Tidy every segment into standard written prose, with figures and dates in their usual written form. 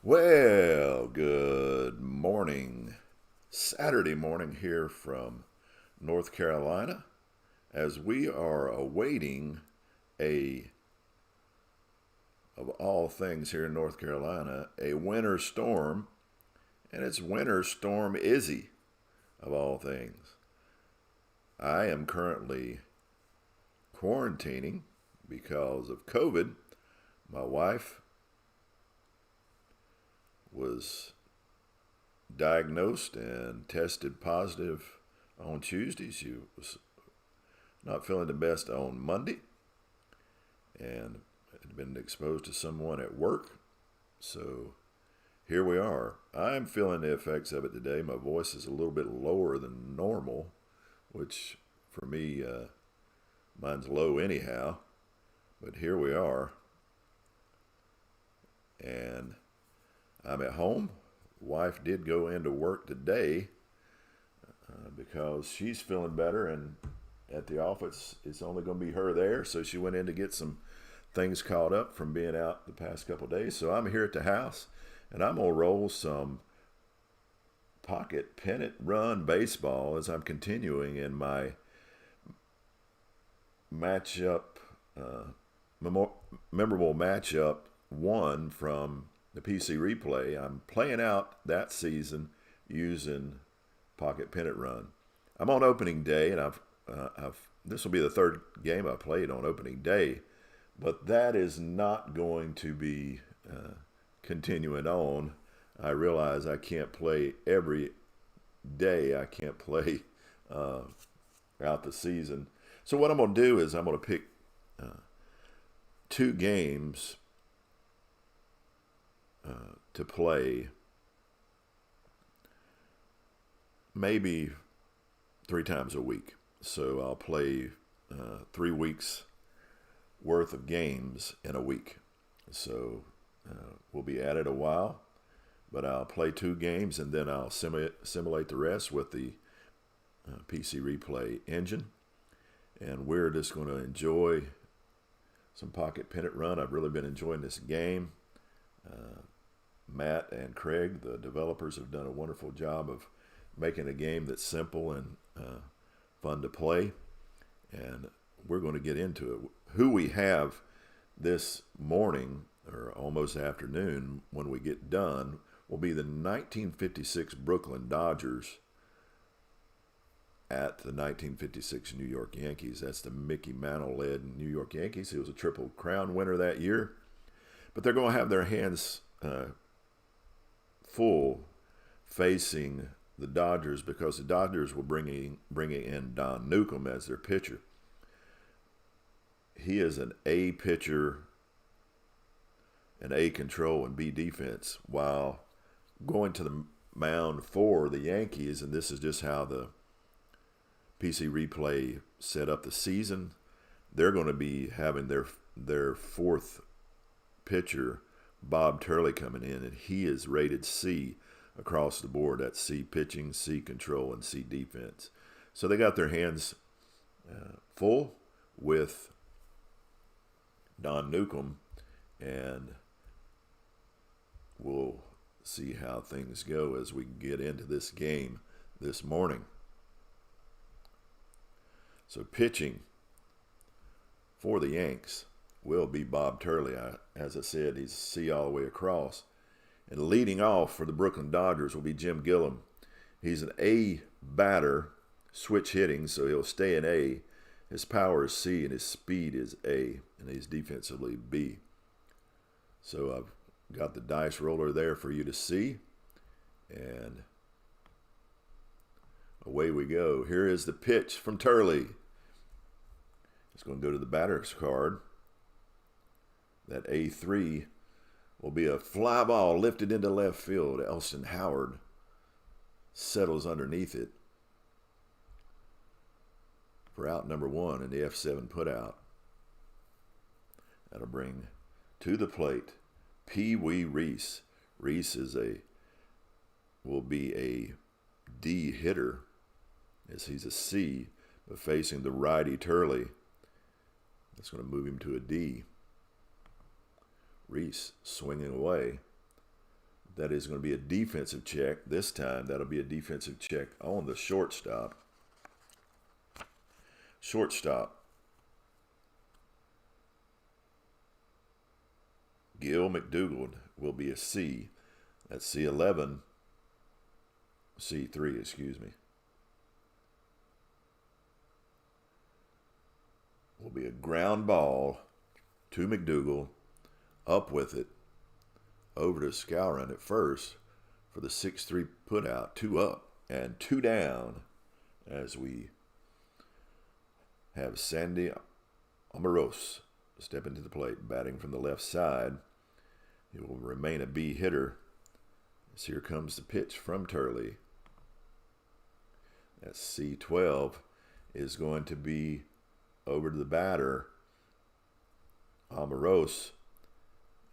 Well, good morning. Saturday morning here from North Carolina as we are awaiting of all things here in North Carolina, a winter storm, and it's Winter Storm Izzy, of all things. I am currently quarantining because of COVID. My wife was diagnosed and tested positive on Tuesday. She was not feeling the best on Monday and had been exposed to someone at work. So here we are. I'm feeling the effects of it today. My voice is a little bit lower than normal, which for me, mine's low anyhow. But here we are. And I'm at home. Wife did go into work today because she's feeling better, and at the office it's only going to be her there, so she went in to get some things caught up from being out the past couple of days. So I'm here at the house, and I'm going to roll some pocket pennant run baseball as I'm continuing in my matchup, memorable matchup one from the PC replay. I'm playing out that season using pocket pennant run. I'm on opening day, and I've this will be the third game I played on opening day, but that is not going to be continuing on. I realize I can't play every day. I can't play out the season. So what I'm going to do is I'm going to pick two games to play maybe 3 times a week. So I'll play 3 weeks worth of games in a week. So we'll be at it a while, but I'll play 2 games and then I'll simulate the rest with the PC replay engine. And we're just going to enjoy some pocket pennant run. I've really been enjoying this game. Matt and Craig, the developers, have done a wonderful job of making a game that's simple and fun to play. And we're going to get into it. Who we have this morning, or almost afternoon, when we get done, will be the 1956 Brooklyn Dodgers at the 1956 New York Yankees. That's the Mickey Mantle-led New York Yankees. He was a Triple Crown winner that year. But they're going to have their hands full facing the Dodgers because the Dodgers will bringing in Don Newcomb as their pitcher. He is an A pitcher, an A control, and B defense, while going to the mound for the Yankees, and this is just how the PC replay set up the season. They're going to be having their fourth pitcher, Bob Turley, coming in, and he is rated C across the board. That's C pitching, C control, and C defense. So they got their hands full with Don Newcomb, and we'll see how things go as we get into this game this morning. So pitching for the Yanks will be Bob Turley. As I said, he's C all the way across. And leading off for the Brooklyn Dodgers will be Jim Gillum. He's an A batter, switch hitting, so he'll stay in A. His power is C and his speed is A, and he's defensively B. So I've got the dice roller there for you to see. And away we go. Here is the pitch from Turley. It's going to go to the batter's card. That A3 will be a fly ball lifted into left field. Elston Howard settles underneath it for out number 1 in the F7 putout. That'll bring to the plate Pee Wee Reese. Reese will be a D hitter, as he's a C, but facing the righty Turley. That's going to move him to a D. Reese swinging away. That is going to be a defensive check. This time, that'll be a defensive check on the shortstop. Shortstop, Gil McDougald will be a C. That's C11. C3, excuse me. Will be a ground ball to McDougald, up with it, over to Skowron at first for the 6-3 put out, 2 up and 2 down, as we have Sandy Amaros step into the plate, batting from the left side. He will remain a B hitter. As here comes the pitch from Turley. That C12 is going to be over to the batter. Amaros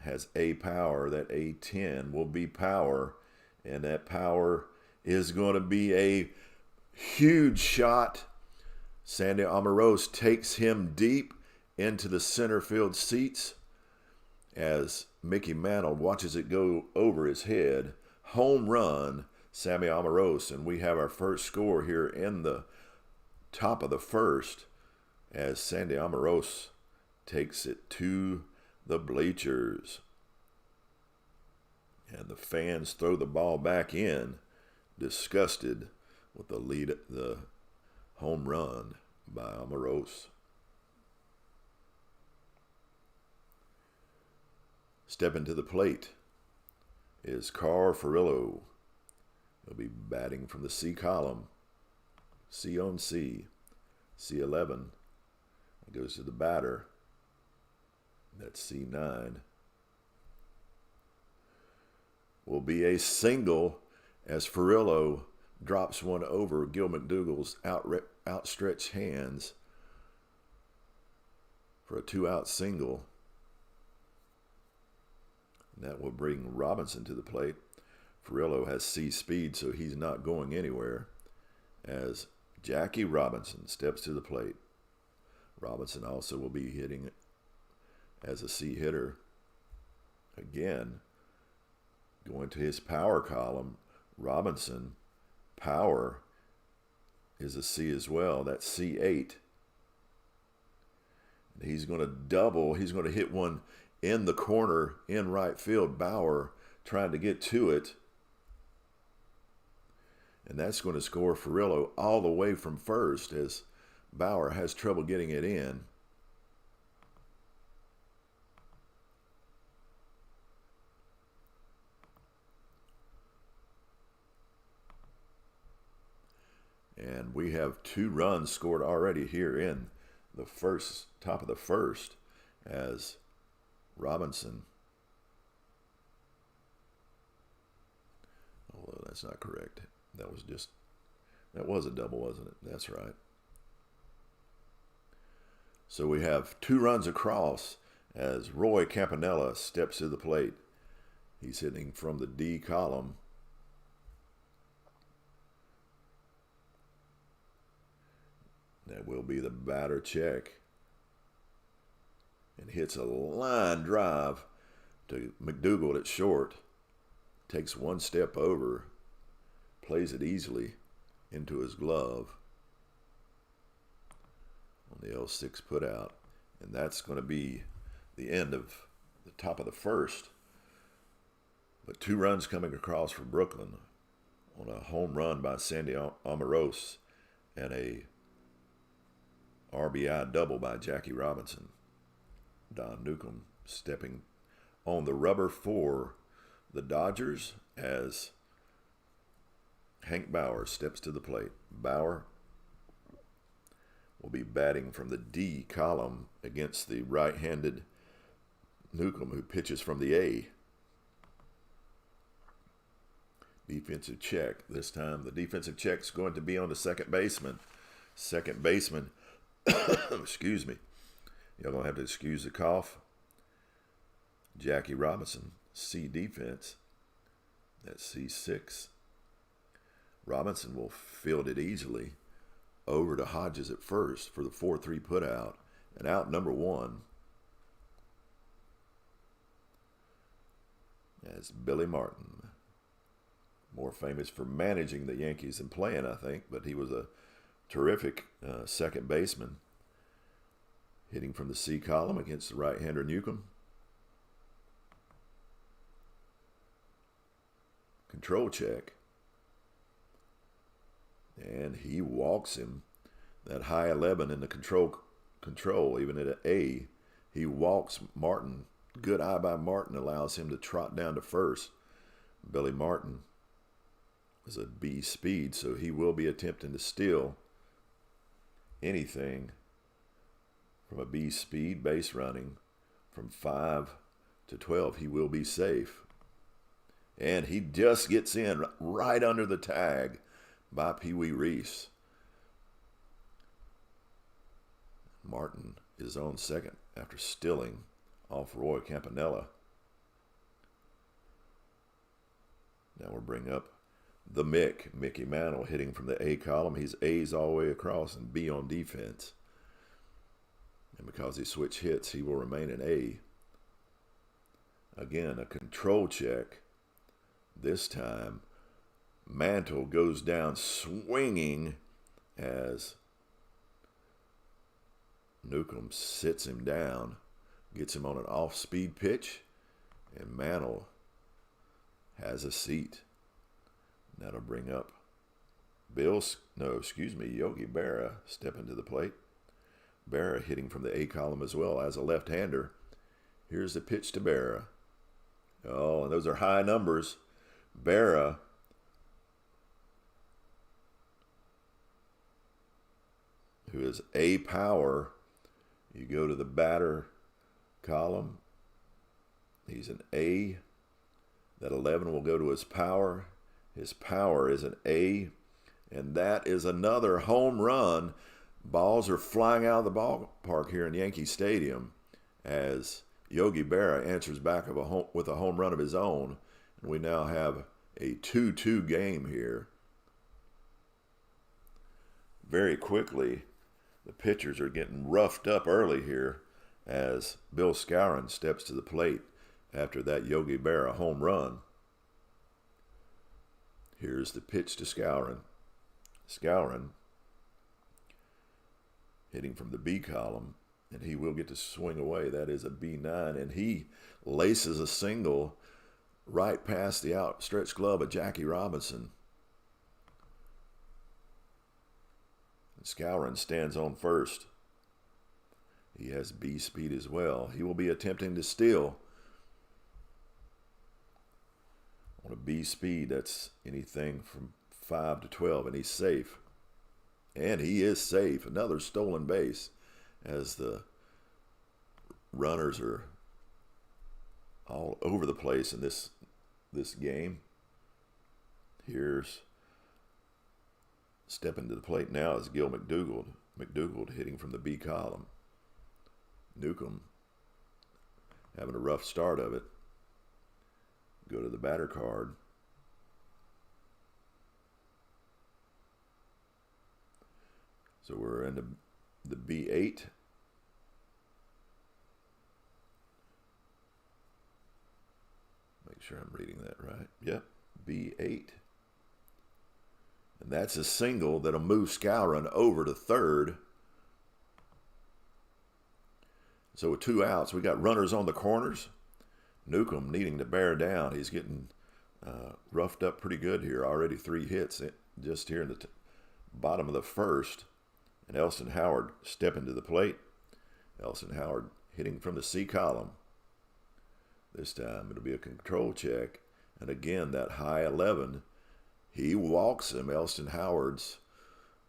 has A power. That A10 will be power, and that power is going to be a huge shot. Sandy Amaros takes him deep into the center field seats as Mickey Mantle watches it go over his head. Home run, Sammy Amaros, and we have our first score here in the top of the first as Sandy Amaros takes it to the bleachers. And the fans throw the ball back in, disgusted with the home run by Amaros. Stepping to the plate is Carl Furillo. He'll be batting from the C column. C on C. C11. It goes to the batter. That's C9. Will be a single as Furillo drops one over Gil McDougald's outstretched hands for a 2-out single. And that will bring Robinson to the plate. Furillo has C speed, so he's not going anywhere, as Jackie Robinson steps to the plate. Robinson also will be hitting as a C hitter. Again, going to his power column, Robinson, power is a C as well. That's C8. And he's going to double. He's going to hit one in the corner in right field. Bauer trying to get to it. And that's going to score Furillo all the way from first as Bauer has trouble getting it in. And we have 2 runs scored already here in the top of the first, as Robinson, although that's not correct. That was a double, wasn't it? That's right. So we have 2 runs across as Roy Campanella steps to the plate. He's hitting from the D column. That will be the batter check. And hits a line drive to McDougald at short. Takes one step over. Plays it easily into his glove on the L6 put out. And that's going to be the end of the top of the first. But 2 runs coming across for Brooklyn on a home run by Sandy Amaros and a RBI double by Jackie Robinson. Don Newcomb stepping on the rubber for the Dodgers as Hank Bauer steps to the plate. Bauer will be batting from the D column against the right-handed Newcomb, who pitches from the A. Defensive check. This time the defensive check is going to be on the second baseman. Second baseman, excuse me. Y'all going to have to excuse the cough. Jackie Robinson, C defense. That's C6. Robinson will field it easily over to Hodges at first for the 4-3 put out. And out number 1. That's Billy Martin. more famous for managing the Yankees than playing, I think, but he was a terrific second baseman, hitting from the C column against the right-hander Newcomb. Control check. And he walks him. That high 11 in the control, even at an A. He walks Martin. Good eye by Martin allows him to trot down to first. Billy Martin is a B speed, so he will be attempting to steal anything from a B speed base running from 5 to 12. He will be safe. And he just gets in right under the tag by Pee Wee Reese. Martin is on second after stealing off Roy Campanella. Now we'll bring up the Mickey Mantle, hitting from the A column. He's A's all the way across and B on defense. And because he switched hits, he will remain an A. Again, a control check. This time, Mantle goes down swinging as Newcomb sits him down, gets him on an off-speed pitch, and Mantle has a seat. That'll bring up Yogi Berra stepping to the plate. Berra hitting from the A column as well as a left-hander. Here's the pitch to Berra. Oh, and those are high numbers. Berra who is A power. You go to the batter column. He's an A. That 11 will go to his power. His power is an A. And that is another home run. Balls are flying out of the ballpark here in Yankee Stadium as Yogi Berra answers back with a home run of his own. And we now have a 2-2 game here. Very quickly, the pitchers are getting roughed up early here as Bill Skowron steps to the plate after that Yogi Berra home run. Here's the pitch to Skowron. Skowron hitting from the B column, and he will get to swing away. That is a B9, and he laces a single right past the outstretched glove of Jackie Robinson. And Skowron stands on first. He has B speed as well. He will be attempting to steal on a B speed. That's anything from 5 to 12, and he's safe. And he is safe. Another stolen base as the runners are all over the place in this game. Here's stepping to the plate now is Gil McDougald. McDougald hitting from the B column. Newcomb having a rough start of it. Go to the batter card. So we're into the B8. Make sure I'm reading that right. Yep, B8. And that's a single that'll move Skowron over to third. So with 2 outs, we got runners on the corners. Newcomb needing to bear down. He's getting roughed up pretty good here. Already 3 hits just here in the bottom of the first. And Elston Howard stepping to the plate. Elston Howard hitting from the C column. This time it'll be a control check. And again, that high 11. He walks him. Elston Howard's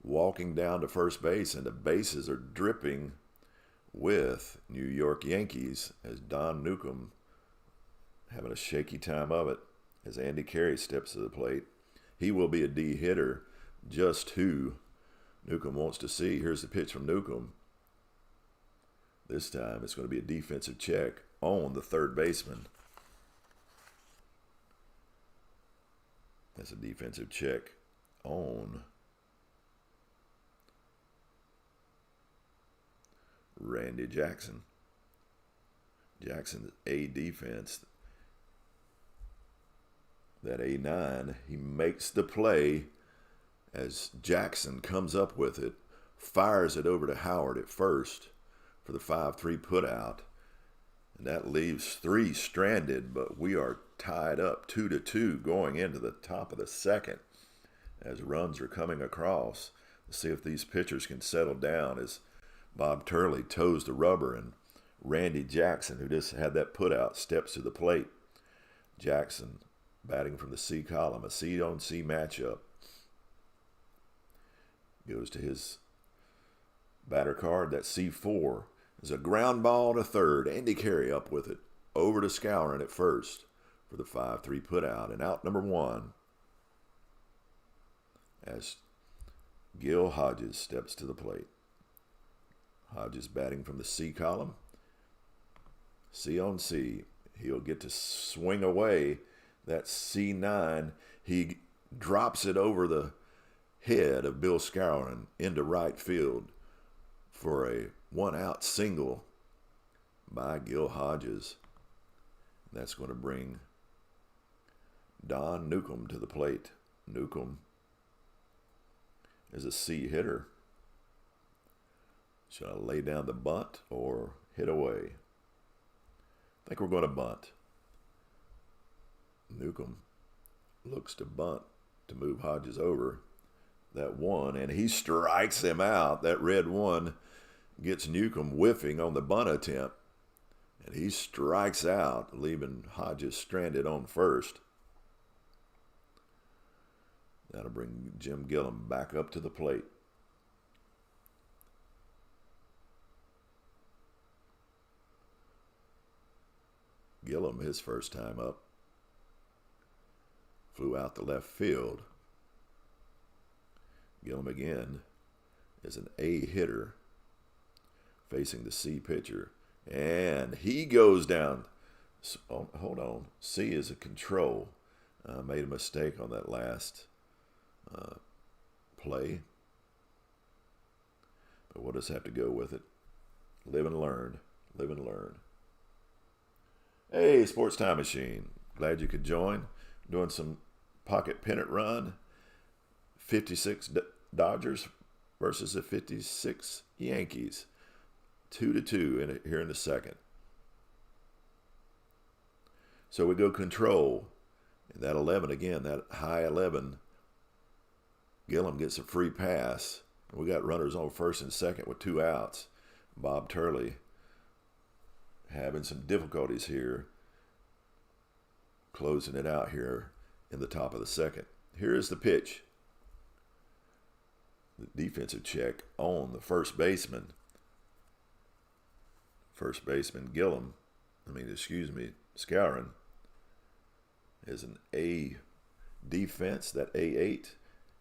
walking down to first base, and the bases are dripping with New York Yankees as Don Newcomb having a shaky time of it as Andy Carey steps to the plate. He will be a D hitter, just who Newcomb wants to see. Here's the pitch from Newcomb. This time it's going to be a defensive check on the third baseman. That's a defensive check on Randy Jackson. Jackson's A defense that A9. He makes the play as Jackson comes up with it, fires it over to Howard at first for the 5-3 putout. And that leaves 3 stranded, but we are tied up 2-2 going into the top of the second as runs are coming across. Let's see if these pitchers can settle down as Bob Turley toes the rubber and Randy Jackson, who just had that putout, steps to the plate. Jackson batting from the C column, a C-on-C matchup. Goes to his batter card, that C4. Is a ground ball to third. Andy Carey up with it. Over to Skowron at first for the 5-3 putout. And out number 1 as Gil Hodges steps to the plate. Hodges batting from the C column. C-on-C. He'll get to swing away that C9. He drops it over the head of Bill Skowron into right field for a 1-out single by Gil Hodges. That's going to bring Don Newcomb to the plate. Newcomb is a C hitter. Should I lay down the bunt or hit away? I think we're going to bunt. Newcomb looks to bunt to move Hodges over. That 1, and he strikes him out. That red 1 gets Newcomb whiffing on the bunt attempt, and he strikes out, leaving Hodges stranded on first. That'll bring Jim Gillum back up to the plate. Gillum, his first time up, flew out the left field. Gillum again is an A hitter facing the C pitcher. And he goes down. Hold on. C is a control. Made a mistake on that last play. But we'll just have to go with it. Live and learn. Live and learn. Hey, Sports Time Machine. Glad you could join. Doing some pocket pennant run. 56 Dodgers versus the 56 Yankees. 2-2 here in the second. So we go control. And that 11 again, that high 11. Gillum gets a free pass. We got runners on first and second with 2 outs. Bob Turley having some difficulties here. Closing it out here in the top of the second. Here is the pitch. The defensive check on the first baseman. First baseman Skowron is an A defense, that A8.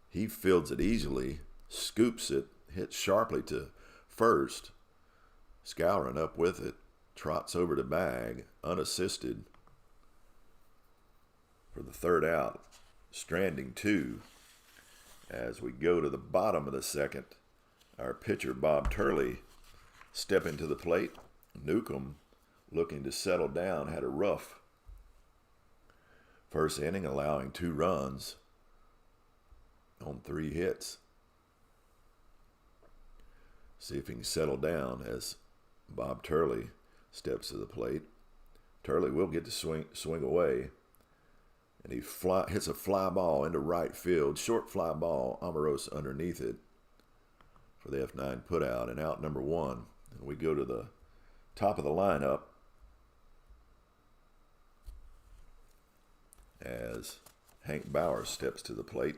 He fields it easily, scoops it, hits sharply to first. Skowron up with it, trots over to bag, unassisted for the 3rd out, stranding 2. As we go to the bottom of the second, our pitcher Bob Turley stepping to the plate. Newcomb, looking to settle down, had a rough first inning, allowing 2 runs on 3 hits. See if he can settle down as Bob Turley steps to the plate. Turley will get to swing away. And he hits a fly ball into right field. Short fly ball, Amarosa underneath it for the F9 putout. And out number 1. And we go to the top of the lineup as Hank Bauer steps to the plate.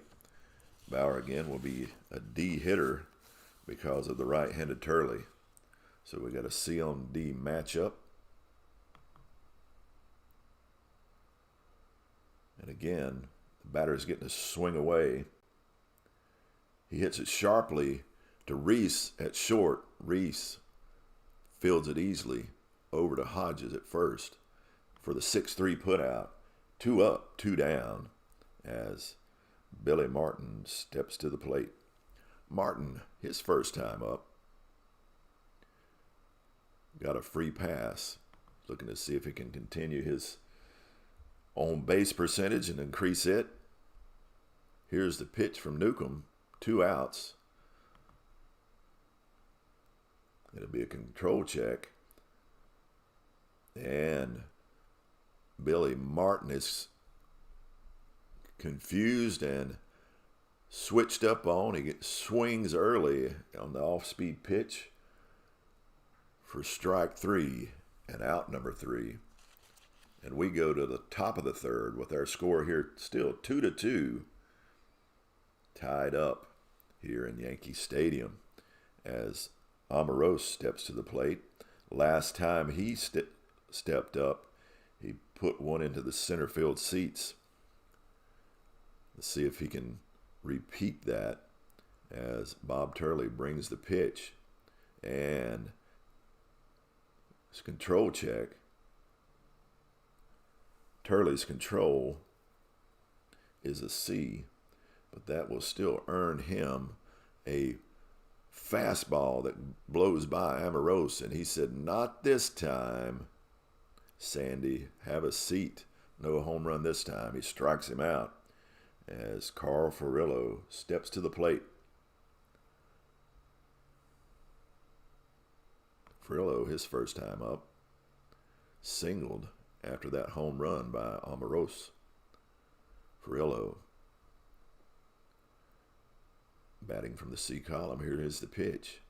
Bauer again will be a D hitter because of the right-handed Turley. So we got a C-on-D matchup. And again, the batter's getting a swing away. He hits it sharply to Reese at short. Reese fields it easily over to Hodges at first for the 6-3 putout. 2 up, 2 down as Billy Martin steps to the plate. Martin, his first time up, got a free pass, looking to see if he can continue his on base percentage and increase it. Here's the pitch from Newcomb, 2 outs. It'll be a control check. And Billy Martin is confused and switched up on. He swings early on the off-speed pitch for strike 3 and out number 3. And we go to the top of the third with our score here still 2-2, tied up here in Yankee Stadium as Amorose steps to the plate. Last time he stepped up, he put one into the center field seats. Let's see if he can repeat that as Bob Turley brings the pitch. And his control check. Turley's control is a C, but that will still earn him a fastball that blows by Amorose. And he said, "Not this time, Sandy. Have a seat. No home run this time." He strikes him out as Carl Furillo steps to the plate. Furillo, his first time up, singled after that home run by Amorose. Furillo batting from the C column. Here is the pitch.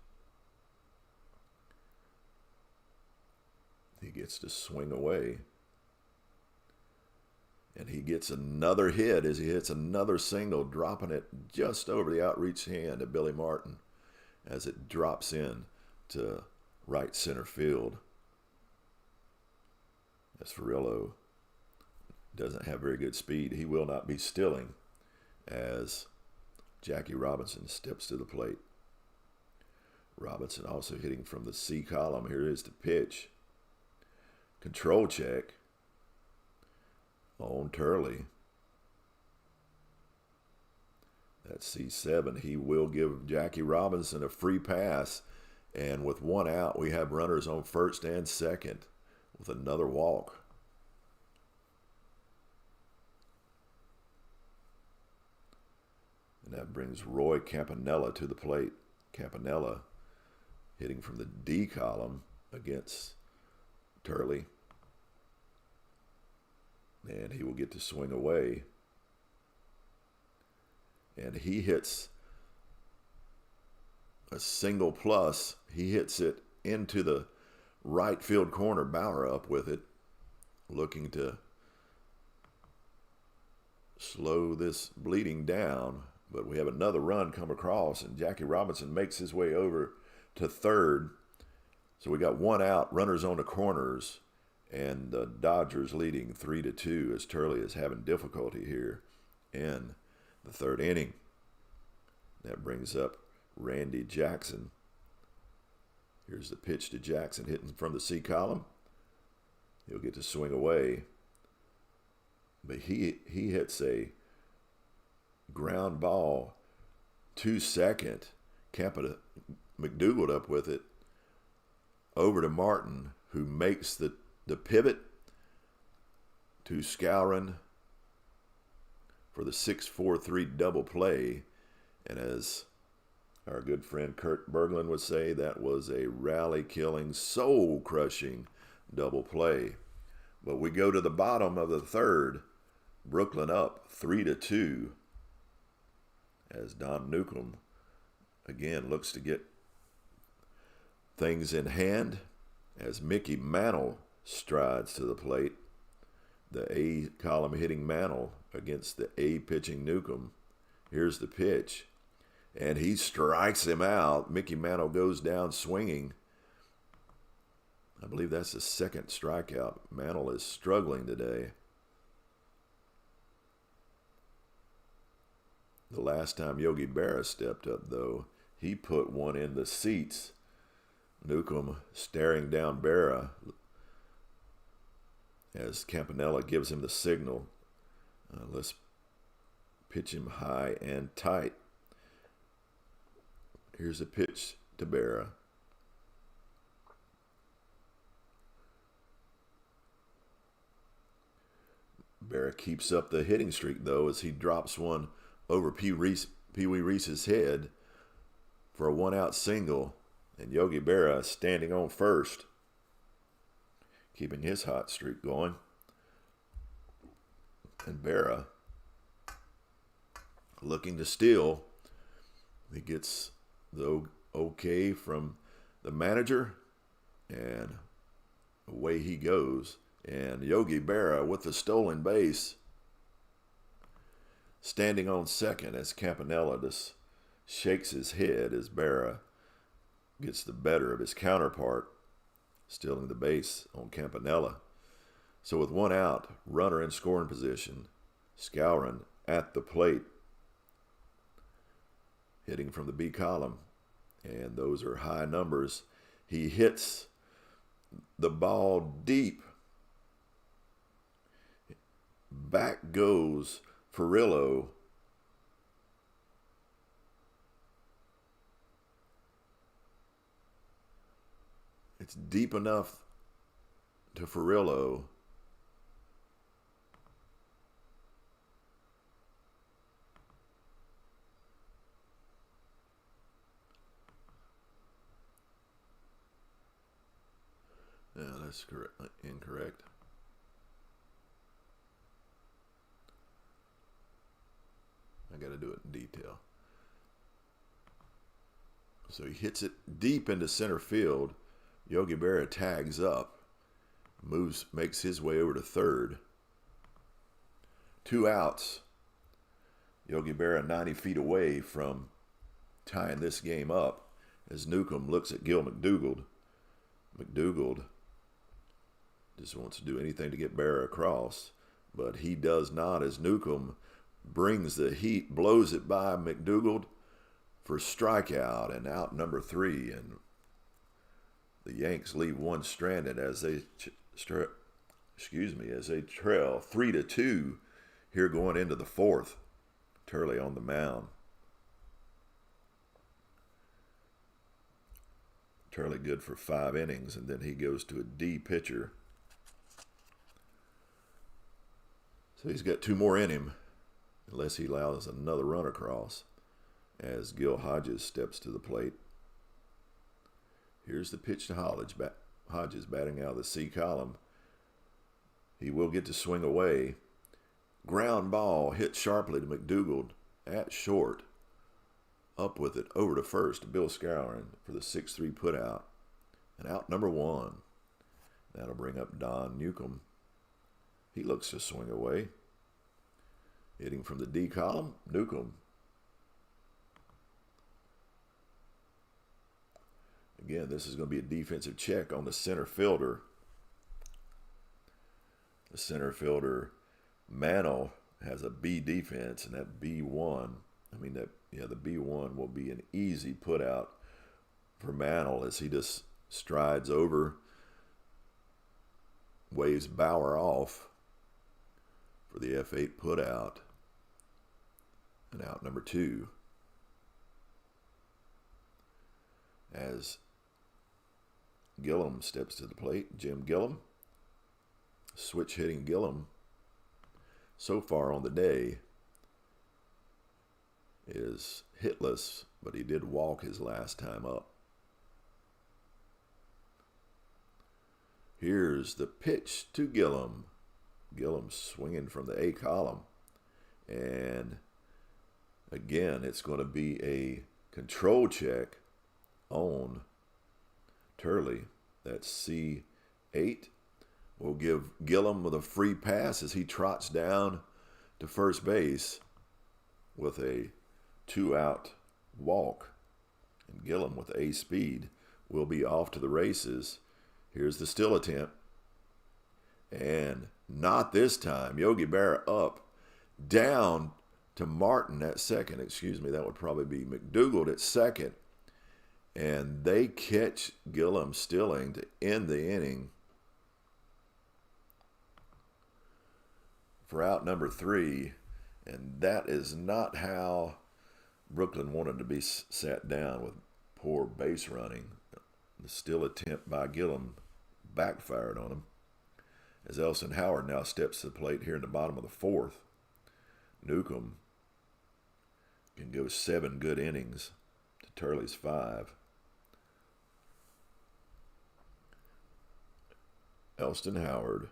He gets to swing away. And he gets another hit as he hits another single, dropping it just over the outreach hand of Billy Martin as it drops in to right center field. As Furillo doesn't have very good speed, he will not be stilling as Jackie Robinson steps to the plate. Robinson also hitting from the C column. Here is the pitch. Control check on Turley. That's C7. He will give Jackie Robinson a free pass. And with 1 out, we have runners on first and second with another walk. And that brings Roy Campanella to the plate. Campanella hitting from the D column against Turley. And he will get to swing away. And he hits a single plus. He hits it into the right field corner. Bauer up with it, looking to slow this bleeding down. But we have another run come across, and Jackie Robinson makes his way over to third. So we got 1 out, runners on the corners, and the Dodgers leading 3-2 as Turley is having difficulty here in the third inning. That brings up Randy Jackson. Here's the pitch to Jackson, hitting from the C column. He'll get to swing away. But he hits a ground ball to second. Campa McDougal up with it over to Martin, who makes the pivot to Skowron for the 6-4-3 double play. And as our good friend Kurt Berglund would say, that was a rally-killing, soul-crushing double play. But we go to the bottom of the third. Brooklyn up 3-2 as Don Newcomb again looks to get things in hand as Mickey Mantle strides to the plate. The A column hitting Mantle against the A pitching Newcomb. Here's the pitch, and he strikes him out. Mickey Mantle goes down swinging. I believe that's the second strikeout. Mantle is struggling today. The last time Yogi Berra stepped up, though, he put one in the seats. Newcomb staring down Berra as Campanella gives him the signal. Let's pitch him high and tight. Here's a pitch to Berra. Berra keeps up the hitting streak, though, as he drops one over Pee Wee Reese's head for a one-out single. And Yogi Berra standing on first, keeping his hot streak going. And Berra looking to steal. He gets the okay from the manager, and away he goes. And Yogi Berra with the stolen base, standing on second as Campanella just shakes his head as Berra gets the better of his counterpart, stealing the base on Campanella. So with one out, runner in scoring position, Skowron at the plate, hitting from the B column, and those are high numbers. He hits the ball deep. Back goes Furillo. It's deep enough to Furillo. Yeah, that's correct. Incorrect. I got to do it in detail. So he hits it deep into center field. Yogi Berra tags up, makes his way over to third. 2 outs. Yogi Berra 90 feet away from tying this game up as Newcomb looks at Gil McDougald. McDougald just wants to do anything to get Berra across, but he does not, as Newcomb brings the heat, blows it by McDougald for strikeout and out number 3. And the Yanks leave one stranded as they trail 3-2 here going into the 4th. Turley on the mound. Turley good for 5 innings, and then he goes to a D pitcher. So he's got 2 more in him, unless he allows another run across, as Gil Hodges steps to the plate. Here's the pitch to Hodges batting out of the C column. He will get to swing away. Ground ball hit sharply to McDougald at short. Up with it over to first to Bill Skowron for the 6-3 putout. And out number 1. That'll bring up Don Newcomb. He looks to swing away. Hitting from the D column, Newcomb. Again, this is going to be a defensive check on the center fielder. The center fielder, Mantle, has a B defense, and that B1, the B1 will be an easy put out for Mantle as he just strides over, waves Bauer off for the F8 put out, and out number 2. As Gillum steps to the plate, Jim Gillum, switch hitting Gillum, so far on the day, is hitless, but he did walk his last time up. Here's the pitch to Gillum. Gillum swinging from the A column. And again, it's going to be a control check on Turley. That's C8. We'll give Gillum with a free pass as he trots down to first base with a 2-out walk. And Gillum with A speed will be off to the races. Here's the steal attempt. And not this time. Yogi Berra up, down to Martin at second. That would probably be McDougald at second. And they catch Gillum stealing to end the inning for out number 3. And that is not how Brooklyn wanted to be sat down, with poor base running. The steal attempt by Gillum backfired on him. as Elston Howard now steps to the plate here in the bottom of the fourth. Newcomb can go 7 good innings to Turley's 5. Elston Howard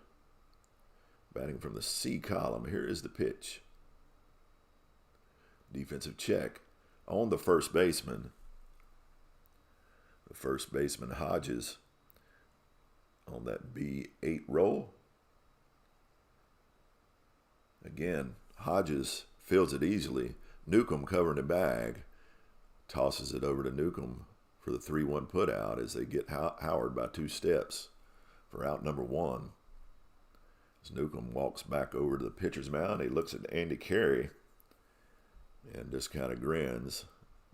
batting from the C column. Here is the pitch. Defensive check on the first baseman. The first baseman, Hodges, on that B8 roll. Again, Hodges fields it easily. Newcomb covering the bag. Tosses it over to Newcomb for the 3-1 put out as they get Howard by 2 steps for out number 1. As Newcomb walks back over to the pitcher's mound, he looks at Andy Carey and just kind of grins,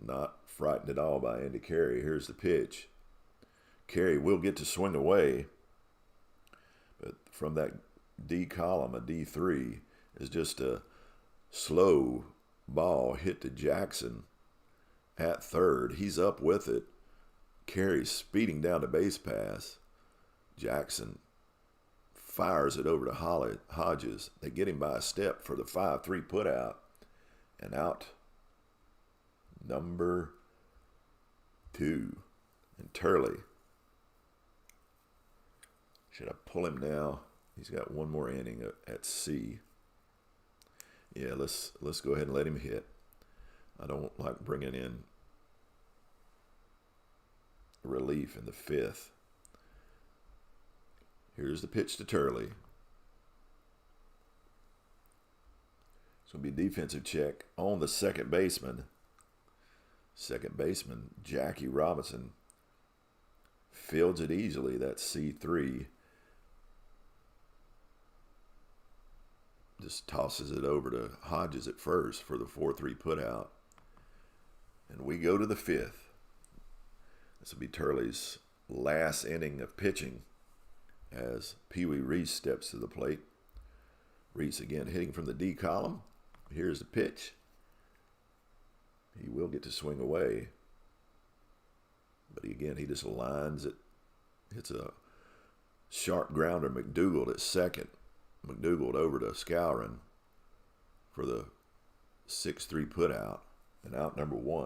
not frightened at all by Andy Carey. Here's the pitch. Carey will get to swing away, but from that D column, a D3, is just a slow ball hit to Jackson at third. He's up with it. Carey's speeding down the base pass. Jackson fires it over to Hodges. They get him by a step for the 5-3 put out. And out number 2. And Turley. Should I pull him now? He's got one more inning at C. Yeah, let's go ahead and let him hit. I don't like bringing in relief in the 5th. Here's the pitch to Turley. It's going to be a defensive check on the second baseman. Second baseman, Jackie Robinson, fields it easily. That's C3. Just tosses it over to Hodges at first for the 4-3 put out. And we go to the 5th. This will be Turley's last inning of pitching as Pee Wee Reese steps to the plate. Reese again hitting from the D column. Here's the pitch. He will get to swing away. But again, he just lines it. Hits a sharp grounder. McDougald at second. McDougald over to Skowron for the 6-3 put out. And out number 1.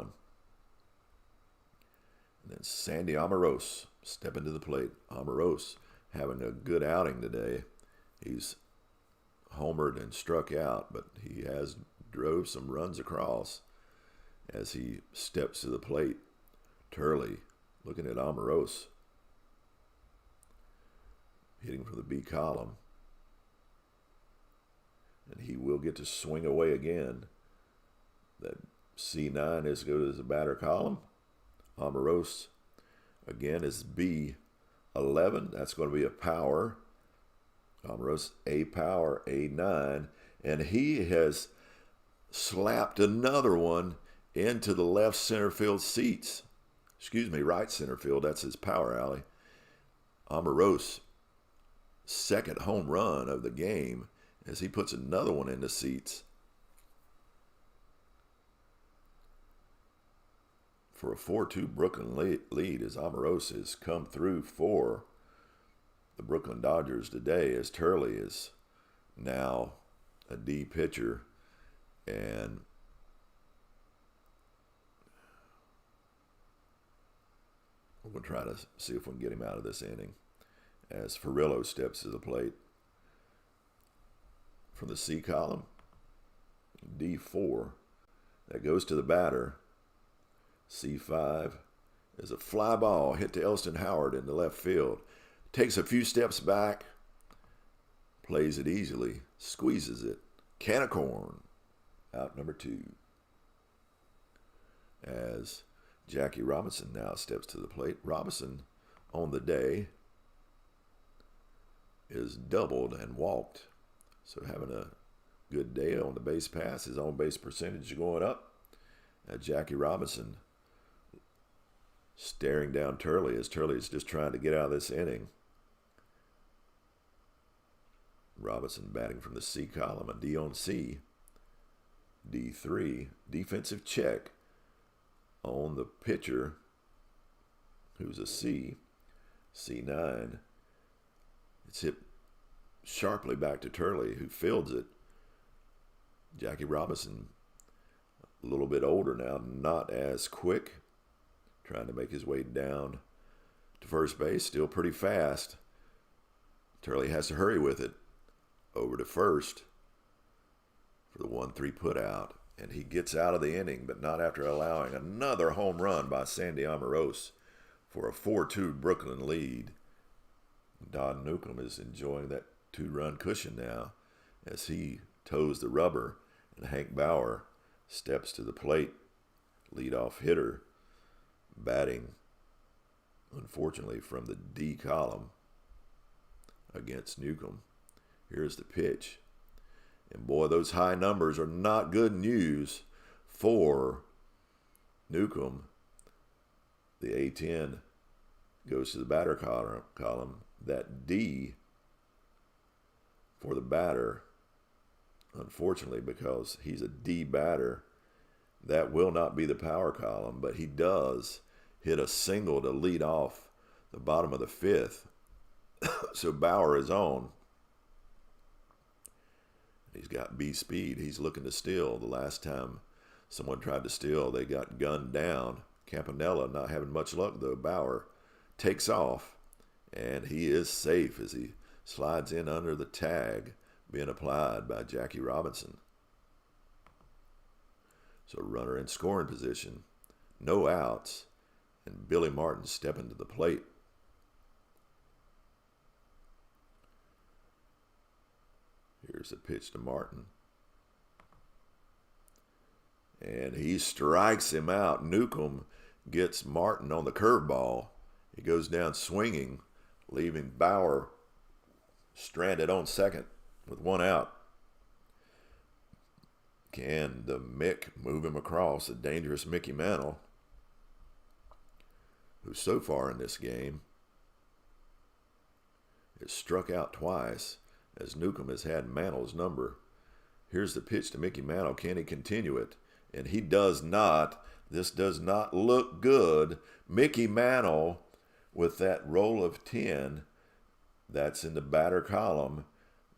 And then Sandy Amoros stepping to the plate. Amoros having a good outing today. He's homered and struck out, but he has drove some runs across as he steps to the plate. Turley looking at Amoros, hitting from the B column. And he will get to swing away again. That C9 is go to the batter column. Amoros again is B11. That's going to be a power. Amoros, A power, A9. And he has slapped another one into the left center field seats. Right center field. That's his power alley. Amoros, second home run of the game as he puts another one in the seats. For a 4-2 Brooklyn lead as Amoros has come through for the Brooklyn Dodgers today, as Turley is now a D pitcher. And we're going to try to see if we can get him out of this inning as Ferrillo steps to the plate. From the C column, D4, that goes to the batter. C5 is a fly ball hit to Elston Howard in the left field. Takes a few steps back, plays it easily, squeezes it. Can of corn, out number 2. As Jackie Robinson now steps to the plate. Robinson on the day is doubled and walked. So having a good day on the base pass. His on base percentage going up. Jackie Robinson staring down Turley as Turley is just trying to get out of this inning. Robinson batting from the C column, a D on C. D3, defensive check on the pitcher, who's a C. C9. It's hit sharply back to Turley, who fields it. Jackie Robinson, a little bit older now, not as quick, trying to make his way down to first base, still pretty fast. Turley has to hurry with it. Over to first for the 1-3 put out. And he gets out of the inning, but not after allowing another home run by Sandy Amoros for a 4-2 Brooklyn lead. Don Newcomb is enjoying that 2-run cushion now as he toes the rubber, and Hank Bauer steps to the plate. Leadoff hitter, batting, unfortunately, from the D column against Newcomb. Here's the pitch. And boy, those high numbers are not good news for Newcomb. The A10 goes to the batter column. That D for the batter, unfortunately, because he's a D batter, that will not be the power column, but he does hit a single to lead off the bottom of the 5th. So Bauer is on. He's got B speed. He's looking to steal. The last time someone tried to steal, they got gunned down. Campanella not having much luck, though. Bauer takes off, and he is safe as he slides in under the tag being applied by Jackie Robinson. So runner in scoring position, no outs, and Billy Martin stepping to the plate. Here's the pitch to Martin. And he strikes him out. Newcomb gets Martin on the curveball. He goes down swinging, leaving Bauer stranded on second with 1 out. Can the Mick move him across? A dangerous Mickey Mantle, who so far in this game has struck out twice, as Newcomb has had Mantle's number. Here's the pitch to Mickey Mantle. Can he continue it? And he does not. This does not look good. Mickey Mantle with that roll of 10, that's in the batter column.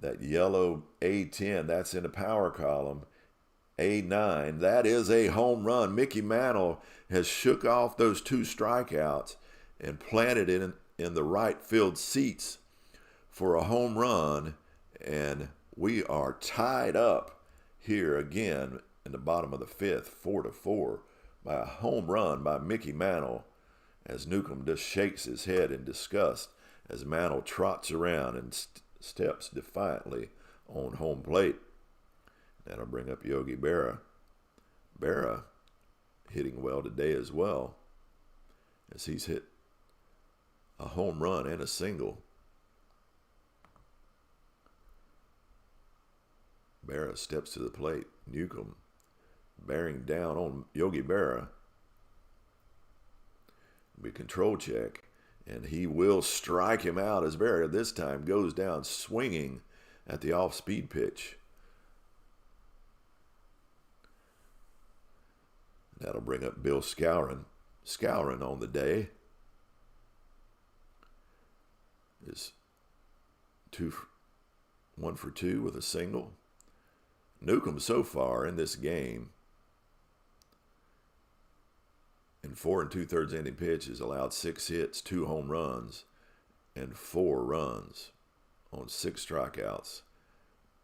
That yellow A10, that's in the power column. A9, that is a home run. Mickey Mantle has shook off those 2 strikeouts and planted it in the right field seats for a home run. And we are tied up here again in the bottom of the 5th, 4-4, by a home run by Mickey Mantle, as Newcomb just shakes his head in disgust as Mantle trots around and steps defiantly on home plate. That'll bring up Yogi Berra. Berra hitting well today as well, as he's hit a home run and a single. Berra steps to the plate. Newcomb bearing down on Yogi Berra. Be control check, and he will strike him out as Berra this time goes down swinging at the off-speed pitch. That'll bring up Bill Skowron. Skowron on the day is 1 for 2 with a single. Newcomb so far in this game, in 4 2/3 inning pitches, allowed 6 hits, 2 home runs, and 4 runs on 6 strikeouts,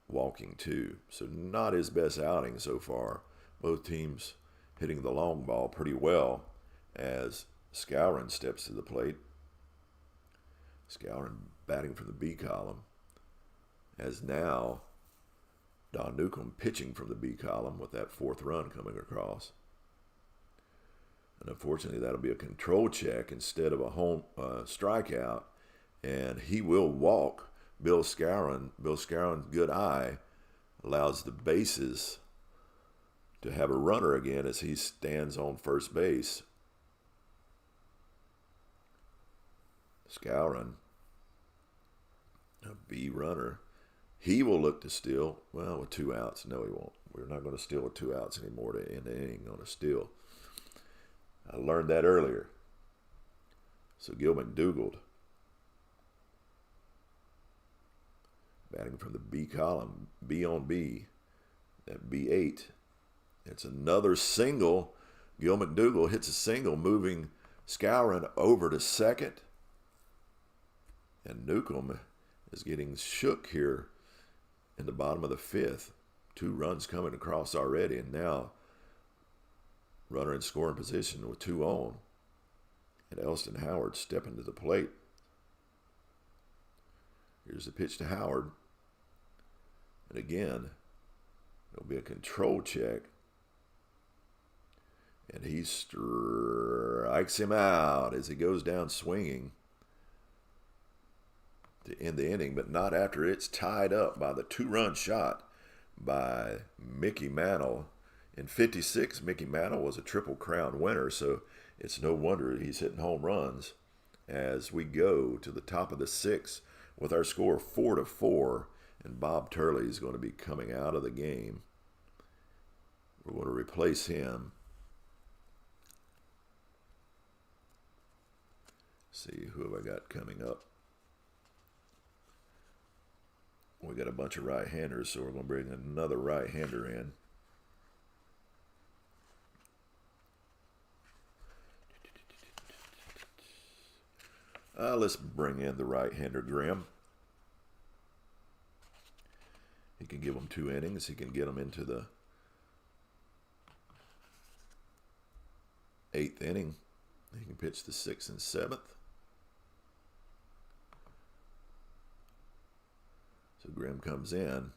walking 2. So not his best outing so far. Both teams hitting the long ball pretty well as Skowron steps to the plate. Skowron batting from the B column, as now Don Newcomb pitching from the B column with that 4th run coming across. And unfortunately, that'll be a control check instead of a home strikeout, and he will walk Bill Skowron. Bill Skowron's good eye allows the bases to have a runner again as he stands on first base. Skowron, a B runner. He will look to steal. Well, with 2 outs. No, he won't. We're not going to steal with 2 outs anymore to end the inning on a steal. I learned that earlier. So Gil McDougald Batting from the B column, B on B, at B8. It's another single. Gil McDougall hits a single, moving Skowron over to second. And Newcomb is getting shook here in the bottom of the fifth. 2 runs coming across already, and now runner in scoring position with 2 on. And Elston Howard stepping to the plate. Here's the pitch to Howard. And again, it'll be a control check. And he strikes him out as he goes down swinging to end the inning, but not after it's tied up by the 2-run shot by Mickey Mantle. In '56, Mickey Mantle was a Triple Crown winner, so it's no wonder he's hitting home runs as we go to the top of the 6th with our score 4-4, and Bob Turley is going to be coming out of the game. We're going to replace him. See, who have I got coming up? We got a bunch of right-handers, so we're going to bring another right-hander in. Let's bring in the right-hander, Grimm. He can give them 2 innings. He can get them into the 8th inning. He can pitch the 6th and 7th. So Grimm comes in.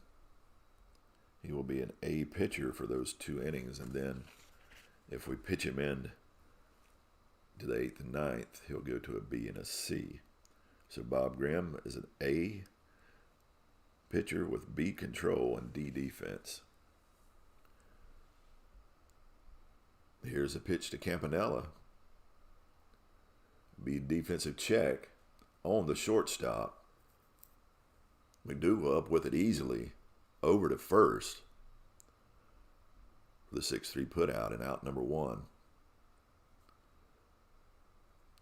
He will be an A pitcher for those 2 innings, and then if we pitch him in to the 8th and 9th, he'll go to a B and a C. So Bob Grimm is an A pitcher with B control and D defense. Here's a pitch to Campanella. B defensive check on the shortstop. McDougall up with it easily over to first for the 6-3 putout and out number 1.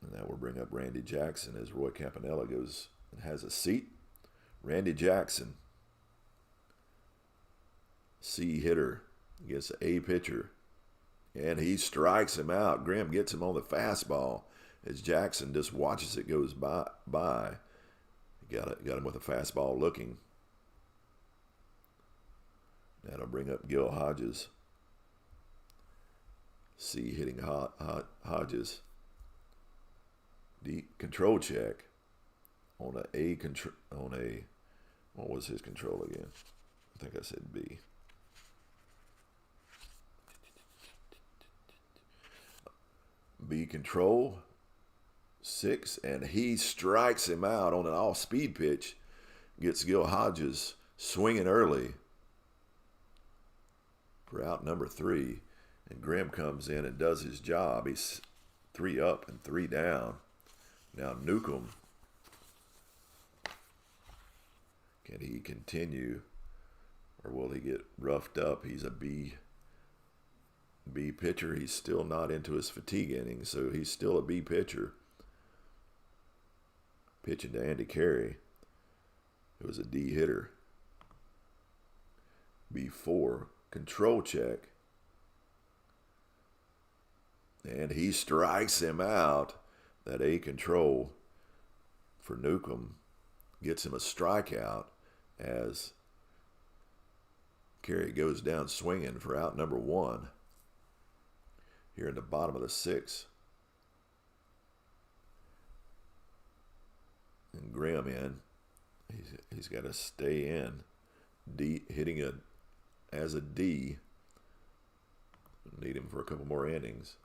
And now we'll bring up Randy Jackson as Roy Campanella goes and has a seat. Randy Jackson, C hitter against the A pitcher. And he strikes him out. Grimm gets him on the fastball as Jackson just watches it goes by. Got him with a fastball looking. That'll bring up Gil Hodges. C hitting Hodges. D control check on what was his control again? I think I said B. B control. 6, and he strikes him out on an off-speed pitch. Gets Gil Hodges swinging early for out number 3. And Grimm comes in and does his job. He's 3 up and 3 down. Now Newcomb. Can he continue, or will he get roughed up? He's a B pitcher. He's still not into his fatigue inning, so he's still a B pitcher. Pitching to Andy Carey, who was a D hitter. B4, control check. And he strikes him out. That A control for Newcomb gets him a strikeout as Carey goes down swinging for out number 1 here in the bottom of the 6th. And Grimm in. He's got to stay in. D hitting as a D. Need him for a couple more innings.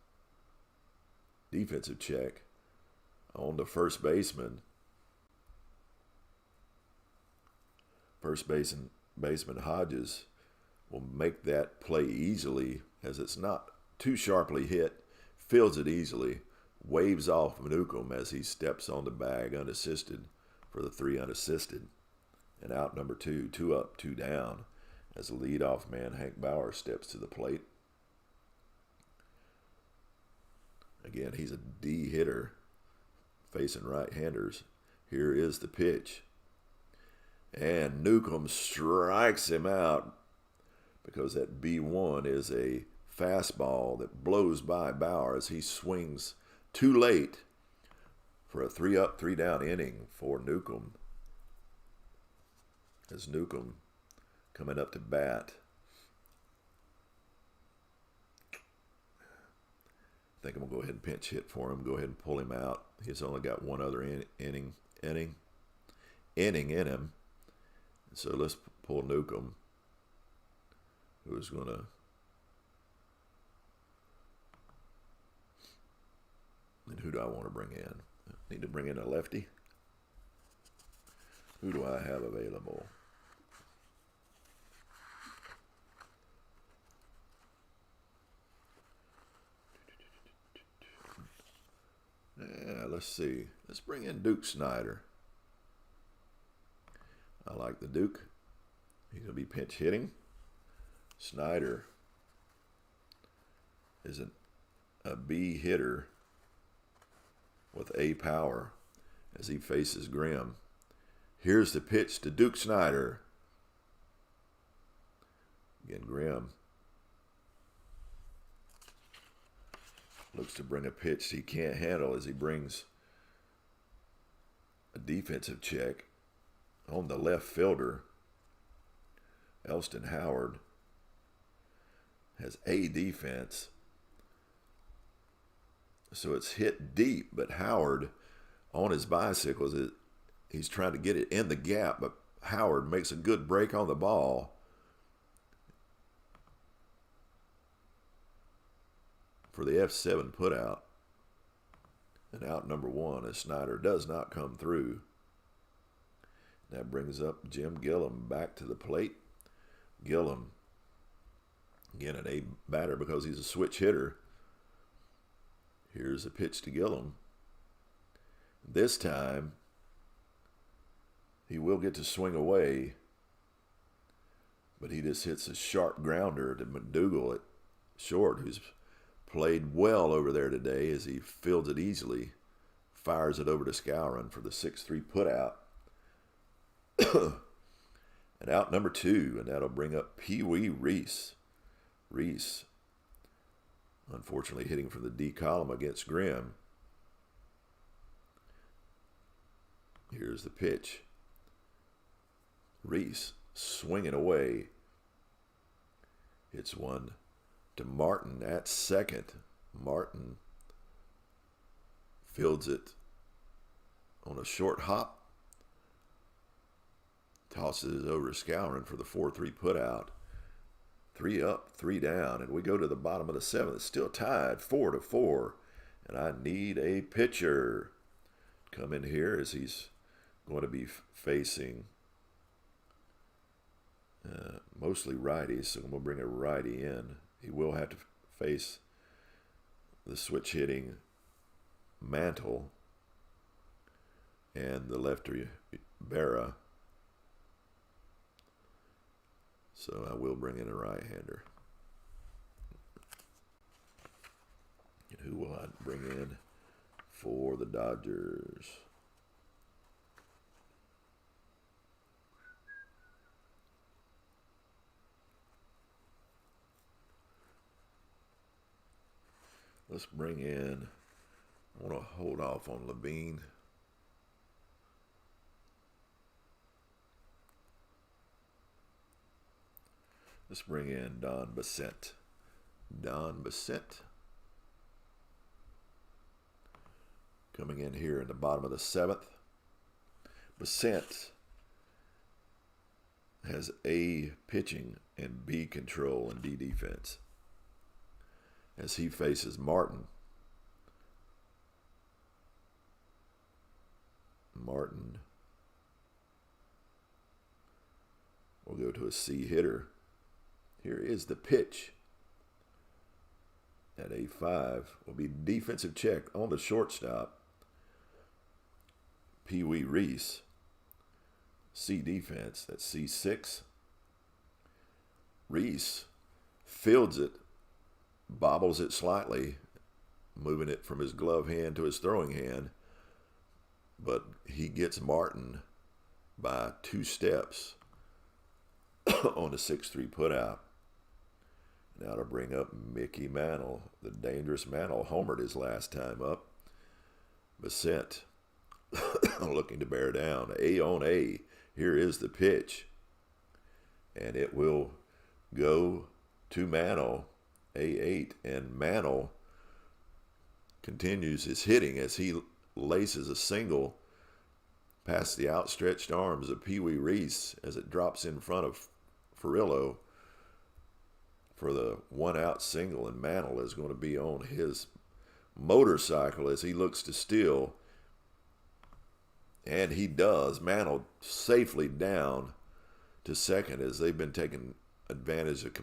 Defensive check on the first baseman. First baseman Hodges will make that play easily as it's not too sharply hit. Fields it easily. Waves off Newcomb as he steps on the bag unassisted for the 3 unassisted. And out number 2, 2 up, 2 down, as the leadoff man Hank Bauer steps to the plate. Again, he's a D hitter facing right-handers. Here is the pitch. And Newcomb strikes him out because that B1 is a fastball that blows by Bauer as he swings too late for a 3-up, 3-down inning for Newcomb. As Newcomb coming up to bat. I think I'm going to go ahead and pinch hit for him. Go ahead and pull him out. He's only got one other inning in him. So let's pull Newcomb, who's going to and who do I want to bring in? Need to bring in a lefty. Who do I have available? Yeah, let's see. Let's bring in Duke Snyder. I like the Duke. He's going to be pinch hitting. Snyder is a B hitter with A power as he faces Grimm. Here's the pitch to Duke Snyder. Again, Grimm looks to bring a pitch he can't handle as he brings a defensive check on the left fielder. Elston Howard has A defense, so it's hit deep, but Howard on his bicycles, he's trying to get it in the gap, but Howard makes a good break on the ball. For the F7 putout. And out number 1 as Snyder does not come through. That brings up Jim Gillum back to the plate. Gillum, again, an A batter because he's a switch hitter. Here's a pitch to Gillum. This time, he will get to swing away, but he just hits a sharp grounder to McDougal at short, who's played well over there today as he fields it easily, fires it over to Skowron for the 6-3 putout. And out number 2, and that'll bring up Pee Wee Reese. Reese, unfortunately, hitting from the D column against Grimm. Here's the pitch. Reese swinging away. It's one to Martin at second. Martin fields it on a short hop. Tosses it over to Skowron for the 4-3 putout. 3 up, 3 down, and we go to the bottom of the 7th. Still tied 4-4, and I need a pitcher. Come in here as he's going to be facing mostly righties, so I'm going to bring a righty in. He will have to face the switch hitting Mantle and the lefty Barra. So I will bring in a right-hander. And who will I bring in for the Dodgers? Let's bring in, I want to hold off on Levine. Let's bring in Don Bassett. Don Bassett. Coming in here in the bottom of the 7th. Bassett has A pitching and B control and D defense as he faces Martin. Martin will go to a C hitter. Here is the pitch. At A5 will be defensive check on the shortstop. Pee Wee Reese. C defense, that's C6. Reese fields it, bobbles it slightly, moving it from his glove hand to his throwing hand, but he gets Martin by 2 steps on a 6-3 putout. Now to bring up Mickey Mantle. The dangerous Mantle homered his last time up. Pennant looking to bear down. A on A. Here is the pitch. And it will go to Mantle. A8. And Mantle continues his hitting as he laces a single past the outstretched arms of Pee Wee Reese as it drops in front of Furillo for the 1-out single, and Mantle is going to be on his motorcycle as he looks to steal, and he does. Mantle safely down to second as they've been taking advantage of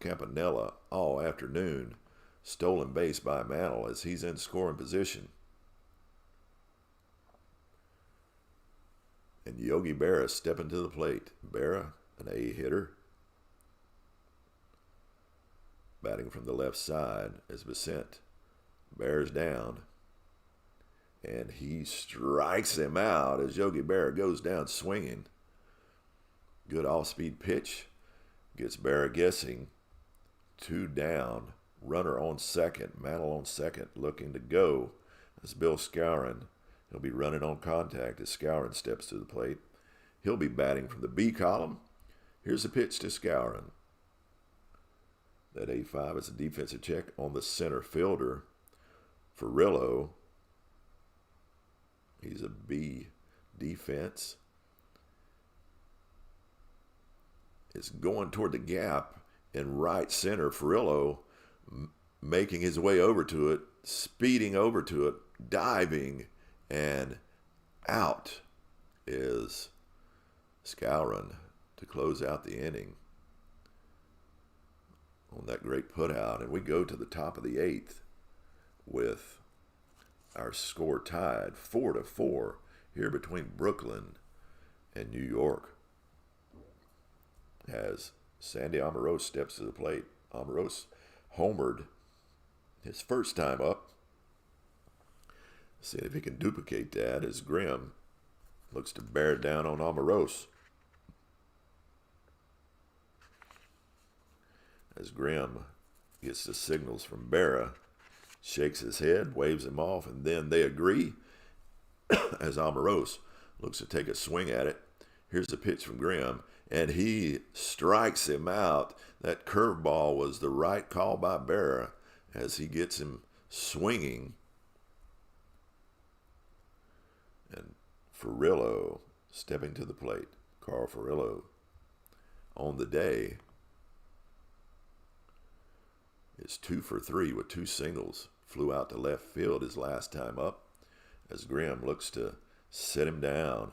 Campanella all afternoon. Stolen base by Mantle as he's in scoring position. And Yogi Berra stepping to the plate. Berra, an A hitter, batting from the left side as Pennant bears down. And he strikes him out as Yogi Berra goes down swinging. Good off-speed pitch. Gets Berra guessing. 2 down. Runner on second. Mantle on second. Looking to go. That's Bill Skowron. He'll be running on contact as Skowron steps to the plate. He'll be batting from the B column. Here's the pitch to Skowron. That A5 is a defensive check on the center fielder. Furillo. He's a B defense. It's going toward the gap in right center. Furillo making his way over to it, speeding over to it, diving, and out is Skowron to close out the inning on that great putout. And we go to the top of the 8th with our score tied 4-4 here between Brooklyn and New York as Sandy Amorose steps to the plate. Amorose homered his first time up. See if he can duplicate that as Grimm looks to bear down on Amorose. As Grimm gets the signals from Berra, shakes his head, waves him off, and then they agree as Amorose looks to take a swing at it. Here's the pitch from Grimm, and he strikes him out. That curveball was the right call by Berra as he gets him swinging. And Furillo stepping to the plate. Carl Furillo on the day is 2 for 3 with 2 singles. Flew out to left field his last time up as Grimm looks to set him down.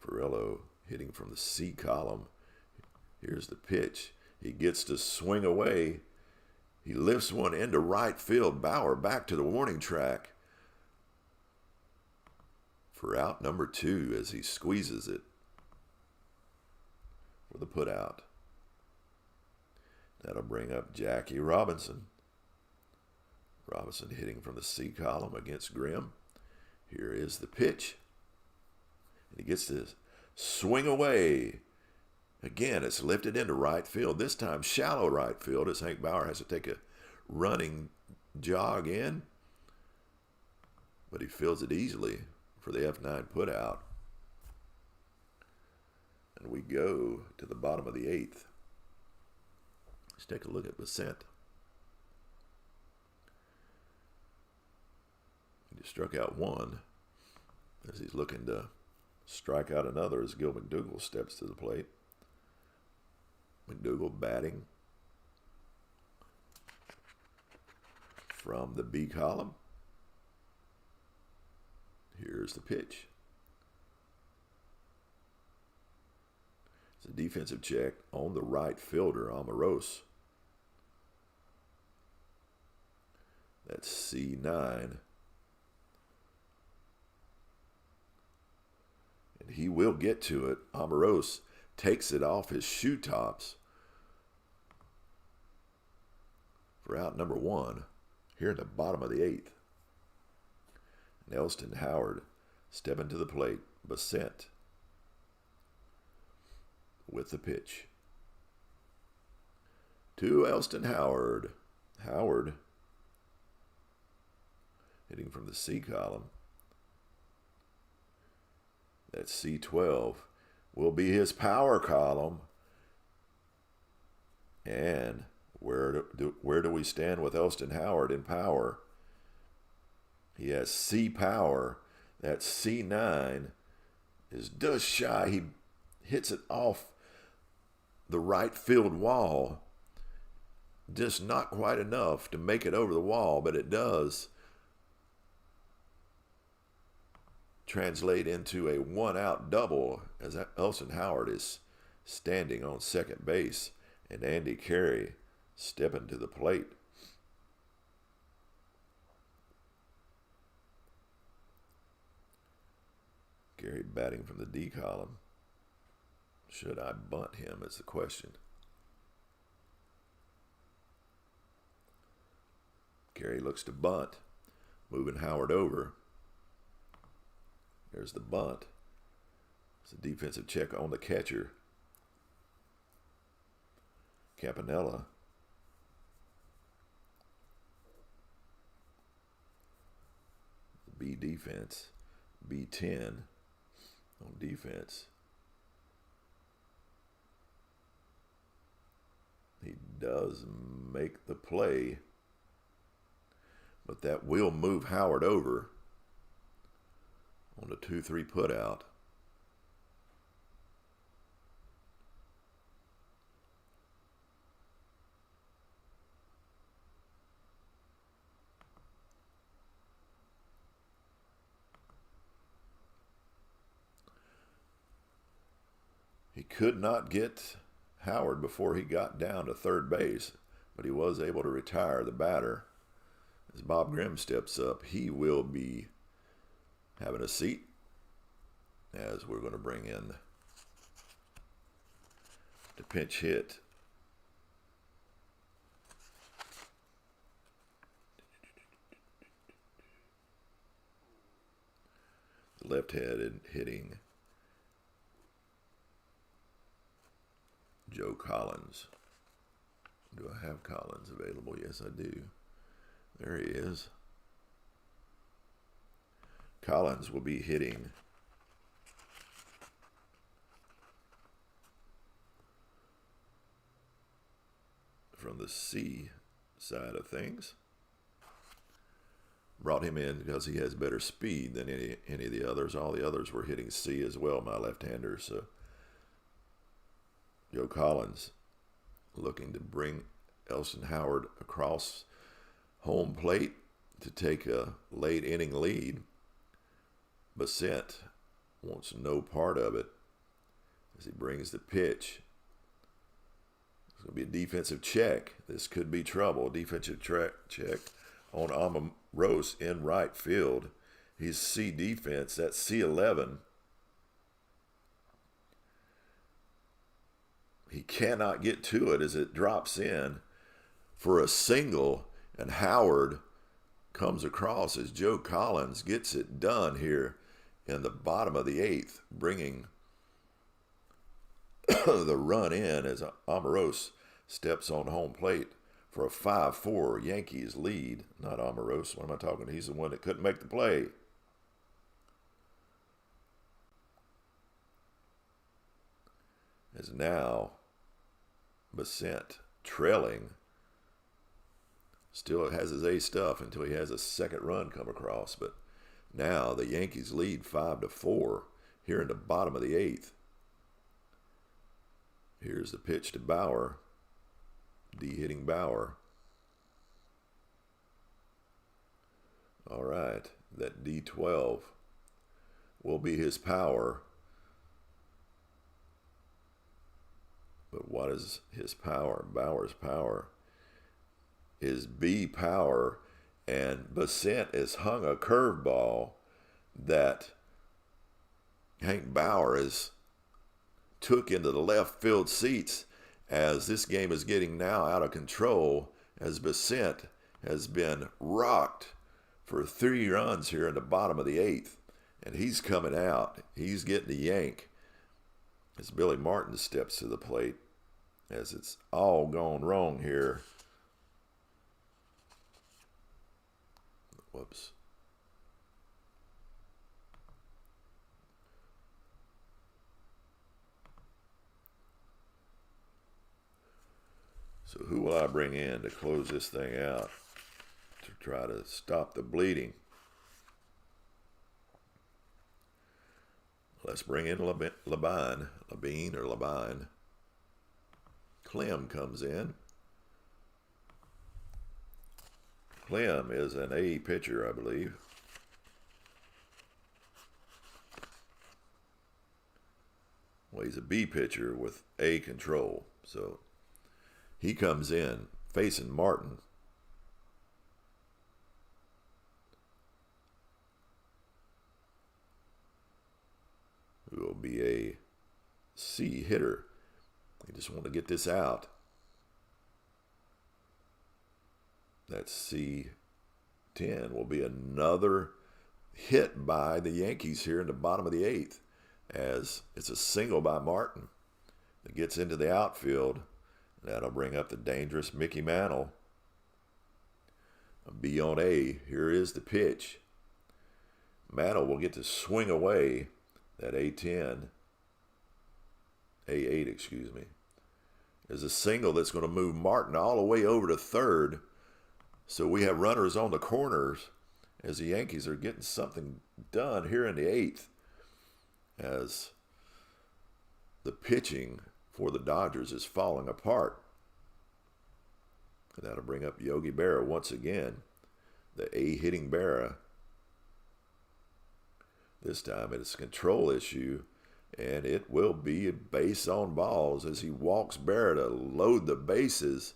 Furillo hitting from the C column. Here's the pitch. He gets to swing away. He lifts one into right field. Bauer back to the warning track for out number 2 as he squeezes it for the putout. That'll bring up Jackie Robinson. Robinson hitting from the C column against Grimm. Here is the pitch. And he gets to swing away. Again, it's lifted into right field. This time shallow right field as Hank Bauer has to take a running jog in. But he fields it easily for the F9 putout. And we go to the bottom of the 8th. Let's take a look at Pennant. He just struck out 1 as he's looking to strike out another as Gil McDougall steps to the plate. McDougall batting from the B column. Here's the pitch. It's a defensive check on the right fielder, Amorose. That's C9. And he will get to it. Amorose takes it off his shoe tops for out number 1 here in the bottom of the 8th. Nelston Howard stepping to the plate. Pennant with the pitch. To Elston Howard. Howard hitting from the C column. That C12 will be his power column. And where do we stand with Elston Howard in power? He has C power. That C9 is just shy. He hits it off the right field wall. Just not quite enough to make it over the wall, but it does translate into a one-out double as Elston Howard is standing on second base and Andy Carey stepping to the plate. Carey batting from the D column. Should I bunt him is the question. Carey looks to bunt, moving Howard over. There's the bunt. It's a defensive check on the catcher. Campanella. B defense. B10 on defense. He does make the play, but that will move Howard over on the 2-3 put out. He could not get Howard before he got down to third base, but he was able to retire the batter. As Bob Grimm steps up, he will be having a seat as we're going to bring in the pinch hit. The left-handed hitting Joe Collins. Do I have Collins available? Yes, I do. There he is. Collins will be hitting from the C side of things. Brought him in because he has better speed than any of the others. All the others were hitting C as well, my left-handers. So Joe Collins looking to bring Elston Howard across home plate to take a late inning lead. Bassett wants no part of it as he brings the pitch. It's going to be a defensive check. This could be trouble. Defensive check on Amorose in right field. He's C defense. That's C11. He cannot get to it as it drops in for a single, and Howard comes across as Joe Collins gets it done here in the bottom of the eighth, bringing the run in as Amorose steps on home plate for a 5-4 Yankees lead. Not Amorose, what am I talking? He's the one that couldn't make the play. As now Bassett trailing, still has his A stuff until he has a second run come across, but now the Yankees lead 5-4 here in the bottom of the eighth. Here's the pitch to Bauer. D hitting Bauer. All right, that D12 will be his power. But what is his power? Bauer's power is B power, and Bassett has hung a curveball that Hank Bauer has took into the left field seats as this game is getting now out of control as Bassett has been rocked for 3 runs here in the bottom of the eighth, and he's coming out. He's getting the yank as Billy Martin steps to the plate, as it's all gone wrong here. Whoops. So who will I bring in to close this thing out to try to stop the bleeding? Let's bring in Labine. Clem comes in. Clem is an A pitcher, I believe. Well, he's a B pitcher with A control. So he comes in facing Martin. Who will be a C hitter. They just want to get this out. That C10 will be another hit by the Yankees here in the bottom of the 8th, as it's a single by Martin that gets into the outfield. That'll bring up the dangerous Mickey Mantle. A B on A. Here is the pitch. Mantle will get to swing away that A8, excuse me. Is a single that's going to move Martin all the way over to third. So we have runners on the corners as the Yankees are getting something done here in the 8th, as the pitching for the Dodgers is falling apart. And that'll bring up Yogi Berra once again, the A hitting Berra. This time it's a control issue, and it will be a base on balls as he walks Berra to load the bases,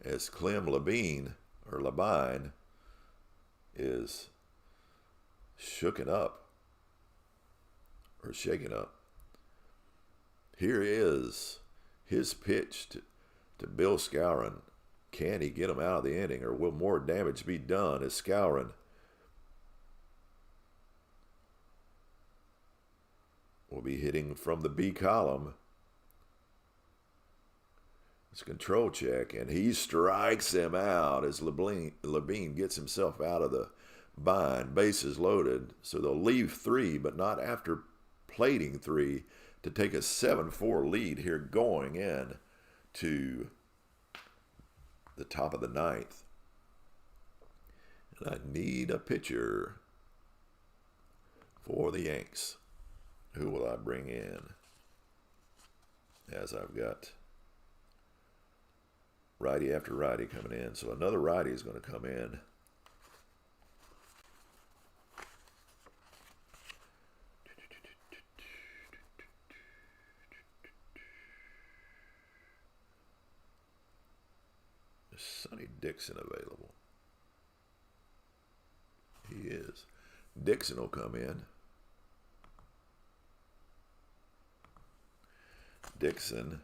as Clem Labine is shaken up. Here is his pitch to Bill Skowron. Can he get him out of the inning, or will more damage be done as Skowron will be hitting from the B column? It's a control check, and he strikes him out as Labine gets himself out of the bind. Bases loaded, so they'll leave 3, but not after plating 3, to take a 7-4 lead here going in to the top of the 9th. And I need a pitcher for the Yanks. Who will I bring in? As I've got righty after righty coming in. So another righty is going to come in. Is Sonny Dixon available? He is. Dixon will come in. Dixon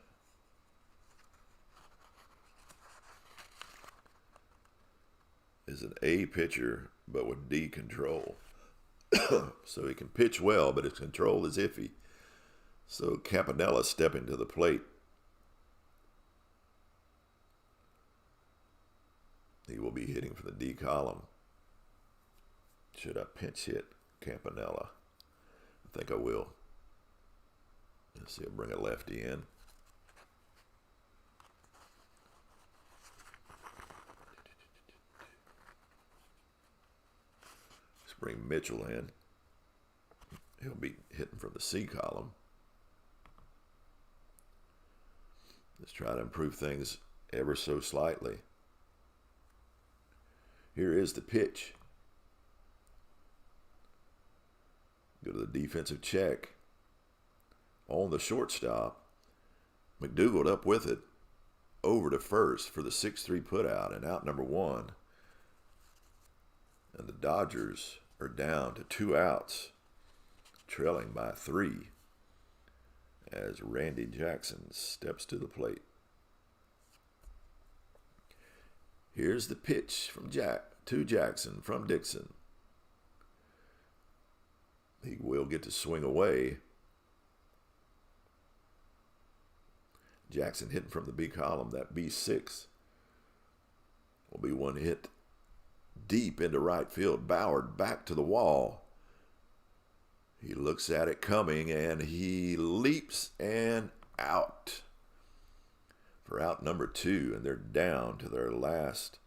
is an A pitcher, but with D control. So he can pitch well, but his control is iffy. So Campanella stepping to the plate. He will be hitting for the D column. Should I pinch hit Campanella? I think I will. Let's see, I'll bring a lefty in. Let's bring Mitchell in. He'll be hitting from the C column. Let's try to improve things ever so slightly. Here is the pitch. Go to the defensive check. On the shortstop, McDougald up with it, over to first for the 6-3 putout, and out number 1. And the Dodgers are down to 2 outs, trailing by 3, as Randy Jackson steps to the plate. Here's the pitch from to Jackson from Dixon. He will get to swing away. Jackson hitting from the B column. That B6 will be one hit deep into right field. Bauer back to the wall. He looks at it coming, and he leaps and out for out number 2, and they're down to their last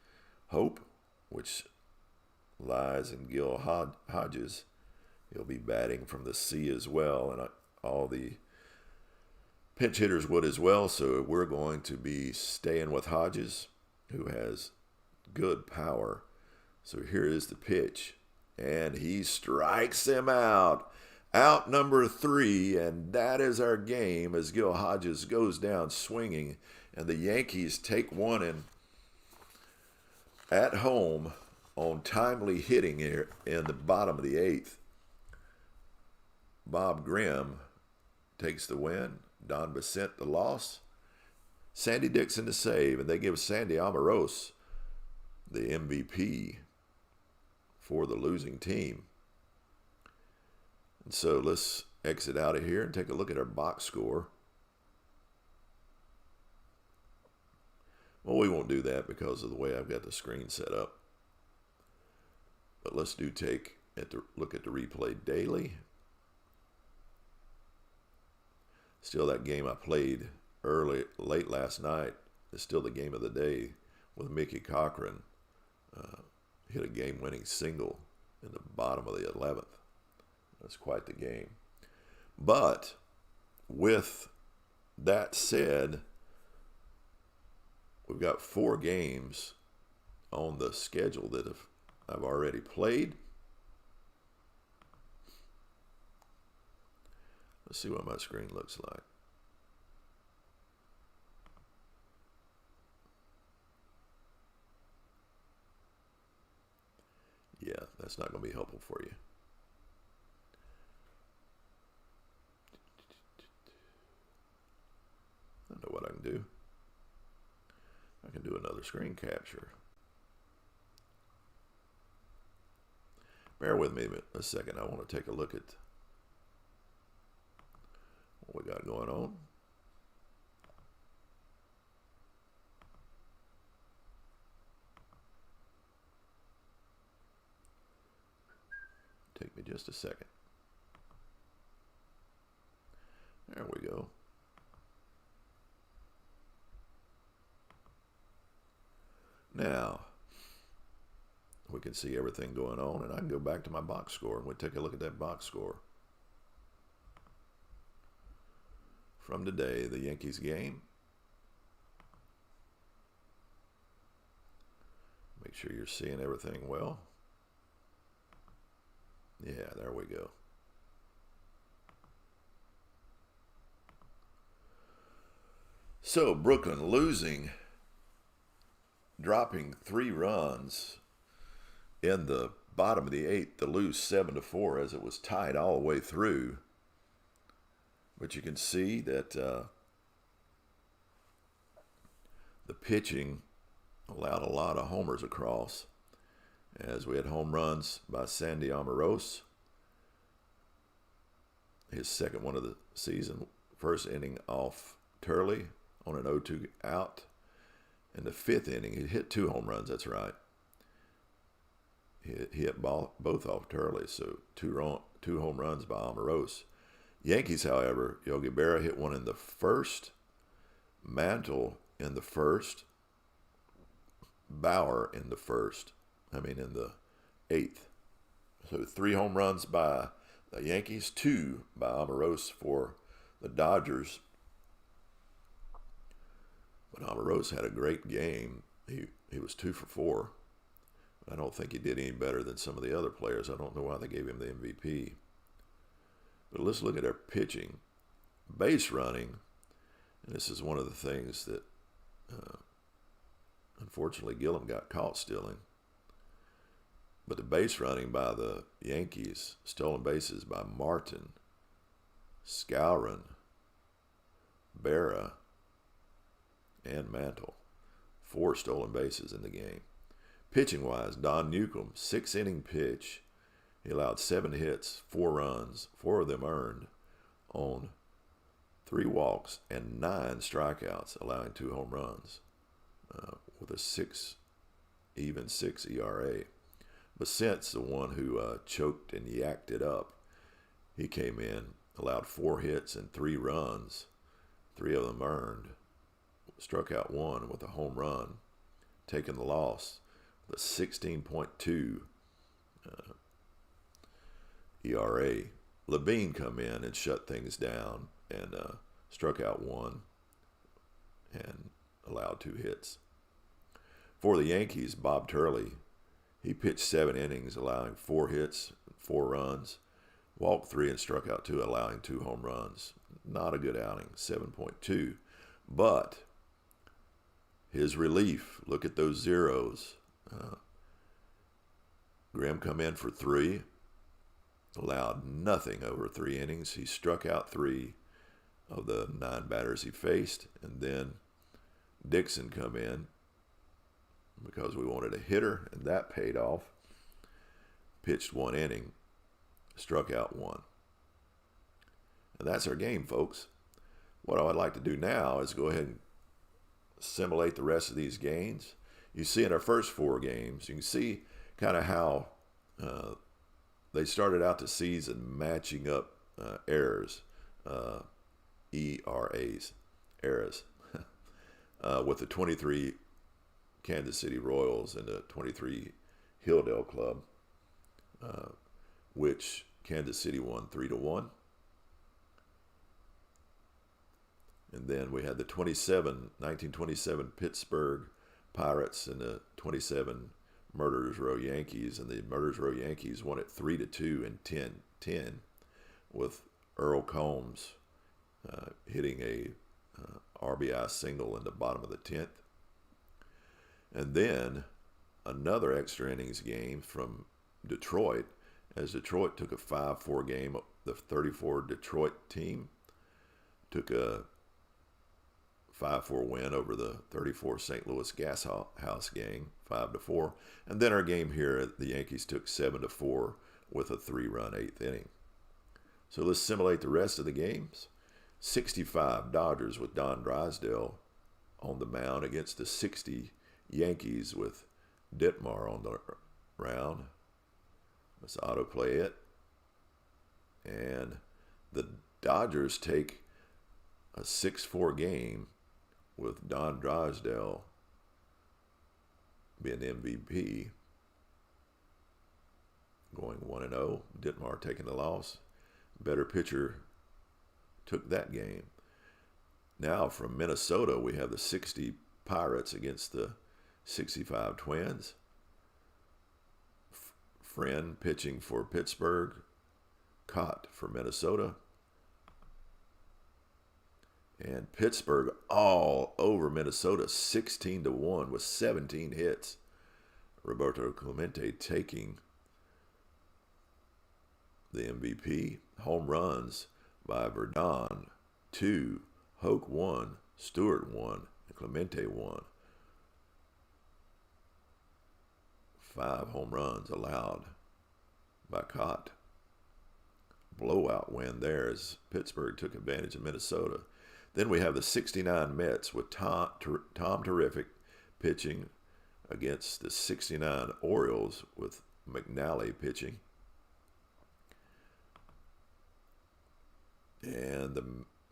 hope, which lies in Gil Hodges. He'll be batting from the C as well, and all the pinch hitters would as well, so we're going to be staying with Hodges, who has good power. So here is the pitch, and he strikes him out. Out number 3, and that is our game as Gil Hodges goes down swinging, and the Yankees take one in at home on timely hitting here in the bottom of the 8th. Bob Grimm takes the win, Don Vicente the loss, Sandy Dixon the save, and they give Sandy Almiros the MVP for the losing team. And so let's exit out of here and take a look at our box score. Well, we won't do that because of the way I've got the screen set up. But let's take a look at the replay daily. Still, that game I played late last night is still the game of the day with Mickey Cochran. Hit a game-winning single in the bottom of the 11th. That's quite the game. But with that said, we've got 4 games on the schedule that I've already played. Let's see what my screen looks like. Yeah, that's not going to be helpful for you. I know what I can do. I can do another screen capture. Bear with me a second. I want to take a look at what we got going on. Take me just a second. There we go. Now, we can see everything going on, and I can go back to my box score, and we'll take a look at that box score. From today, the Yankees game. Make sure you're seeing everything well. Yeah, there we go. So, Brooklyn losing, dropping 3 runs in the bottom of the 8th to lose 7-4 as it was tied all the way through. But you can see that the pitching allowed a lot of homers across, as we had home runs by Sandy Almiros, his second one of the season, first inning off Turley on an 0-2 out. In the 5th inning, he hit 2 home runs, that's right. He hit both off Turley, so 2 home runs by Almiros. Yankees, however, Yogi Berra hit one in the 1st, Mantle in the 1st, Bauer in the 8th. So 3 home runs by the Yankees, 2 by Almiros for the Dodgers. But Almiros had a great game. He was 2 for 4. I don't think he did any better than some of the other players. I don't know why they gave him the MVP. But let's look at our pitching. Base running, and this is one of the things that unfortunately Gillum got caught stealing. But the base running by the Yankees, stolen bases by Martin, Skowron, Berra, and Mantle. 4 stolen bases in the game. Pitching-wise, Don Newcomb, 6-inning pitch. He allowed 7 hits, 4 runs, 4 of them earned on 3 walks, and 9 strikeouts, allowing 2 home runs with a 6 ERA. But since the one who choked and yacked it up, he came in, allowed 4 hits and 3 runs, 3 of them earned, struck out 1 with a home run, taking the loss with a 16.2 ERA. Levine come in and shut things down and struck out 1 and allowed 2 hits. For the Yankees, Bob Turley, he pitched 7 innings, allowing 4 hits, 4 runs, walked 3 and struck out 2, allowing 2 home runs. Not a good outing, 7.2. But his relief, look at those zeros. Grimm come in for 3, allowed nothing over 3 innings. He struck out 3 of the 9 batters he faced, and then Dixon come in because we wanted a hitter, and that paid off. Pitched 1 inning, struck out 1. And that's our game, folks. What I would like to do now is go ahead and simulate the rest of these games. You see in our first 4 games, you can see kind of how they started out the season matching up errors, ERAs, with the 23 Kansas City Royals and the 23 Hilldale Club, which Kansas City won 3-1. And then we had the 1927 Pittsburgh Pirates and the 27 Murderers Row Yankees, and the Murderers Row Yankees won it 3-2 and 10-10, with Earl Combs hitting a RBI single in the bottom of the 10th. And then another extra innings game from Detroit, as Detroit took a 5-4 game. The 34 Detroit team took a 5-4 win over the 34 St. Louis Gas House gang, 5-4. And then our game here, the Yankees took 7-4 with a 3-run 8th inning. So let's simulate the rest of the games. 65 Dodgers with Don Drysdale on the mound against the 60 Yankees with Ditmar on the round. Let's autoplay it. And the Dodgers take a 6-4 game with Don Drysdale being MVP, going 1-0. Ditmar taking the loss. Better pitcher took that game. Now from Minnesota, we have the 60 Pirates against the 65 Twins. Friend pitching for Pittsburgh. Cott for Minnesota. And Pittsburgh all over Minnesota, 16-1 with 17 hits. Roberto Clemente taking the MVP. Home runs by Verdon, 2, Hoke 1, Stewart 1, and Clemente 1. 5 home runs allowed by Cott. Blowout win there as Pittsburgh took advantage of Minnesota. Then we have the 69 Mets with Tom Terrific pitching against the 69 Orioles with McNally pitching. And the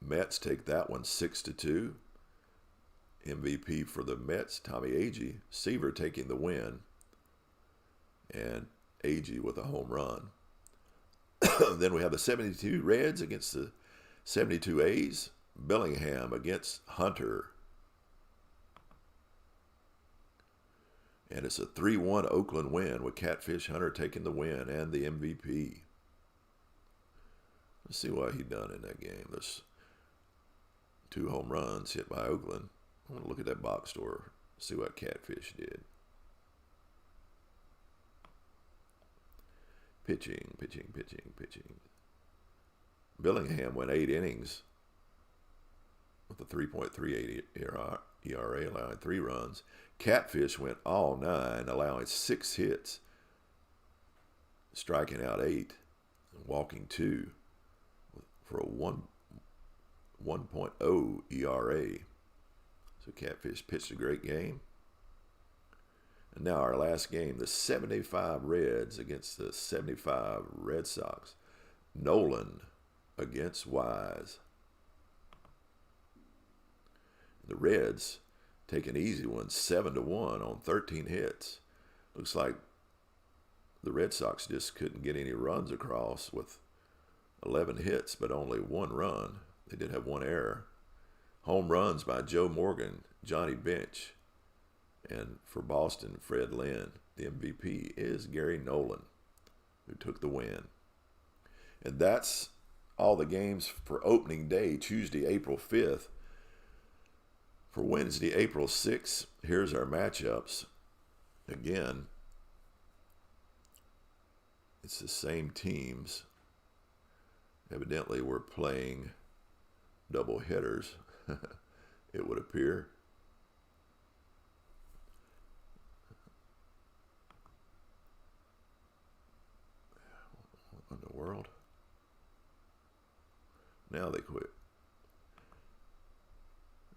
Mets take that one 6-2. MVP for the Mets, Tommy Agee. Seaver taking the win. And Agee with a home run. Then we have the 72 Reds against the 72 A's. Bellingham against Hunter. And it's a 3-1 Oakland win with Catfish Hunter taking the win and the MVP. Let's see what he done in that game. There's 2 home runs hit by Oakland. I want to look at that box score, see what Catfish did. Pitching. Bellingham went 8 innings with a 3.38 ERA, allowing 3 runs. Catfish went all 9, allowing 6 hits, striking out 8, and walking 2 for a 1.0 ERA. So Catfish pitched a great game. And now our last game, the 75 Reds against the 75 Red Sox. Nolan against Wise. The Reds take an easy one, 7-1 on 13 hits. Looks like the Red Sox just couldn't get any runs across with 11 hits, but only one run. They did have one error. Home runs by Joe Morgan, Johnny Bench, and for Boston, Fred Lynn. The MVP is Gary Nolan, who took the win. And that's all the games for opening day, Tuesday, April 5th. For Wednesday, April 6th, here's our matchups. Again, it's the same teams. Evidently, we're playing double hitters, it would appear. What in the world? Now they quit.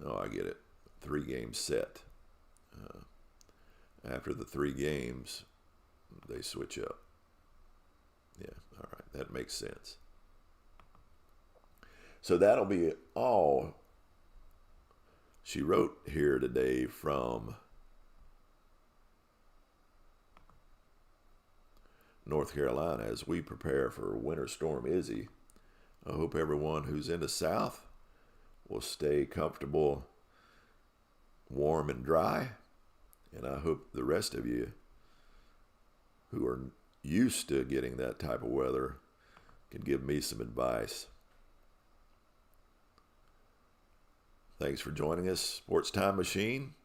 Oh, I get it. 3-game set. After the 3 games, they switch up. Yeah, all right. That makes sense. So that'll be all she wrote here today from North Carolina as we prepare for Winter Storm Izzy. I hope everyone who's in the South will stay comfortable, warm, and dry. And I hope the rest of you who are used to getting that type of weather can give me some advice. Thanks for joining us, Sports Time Machine.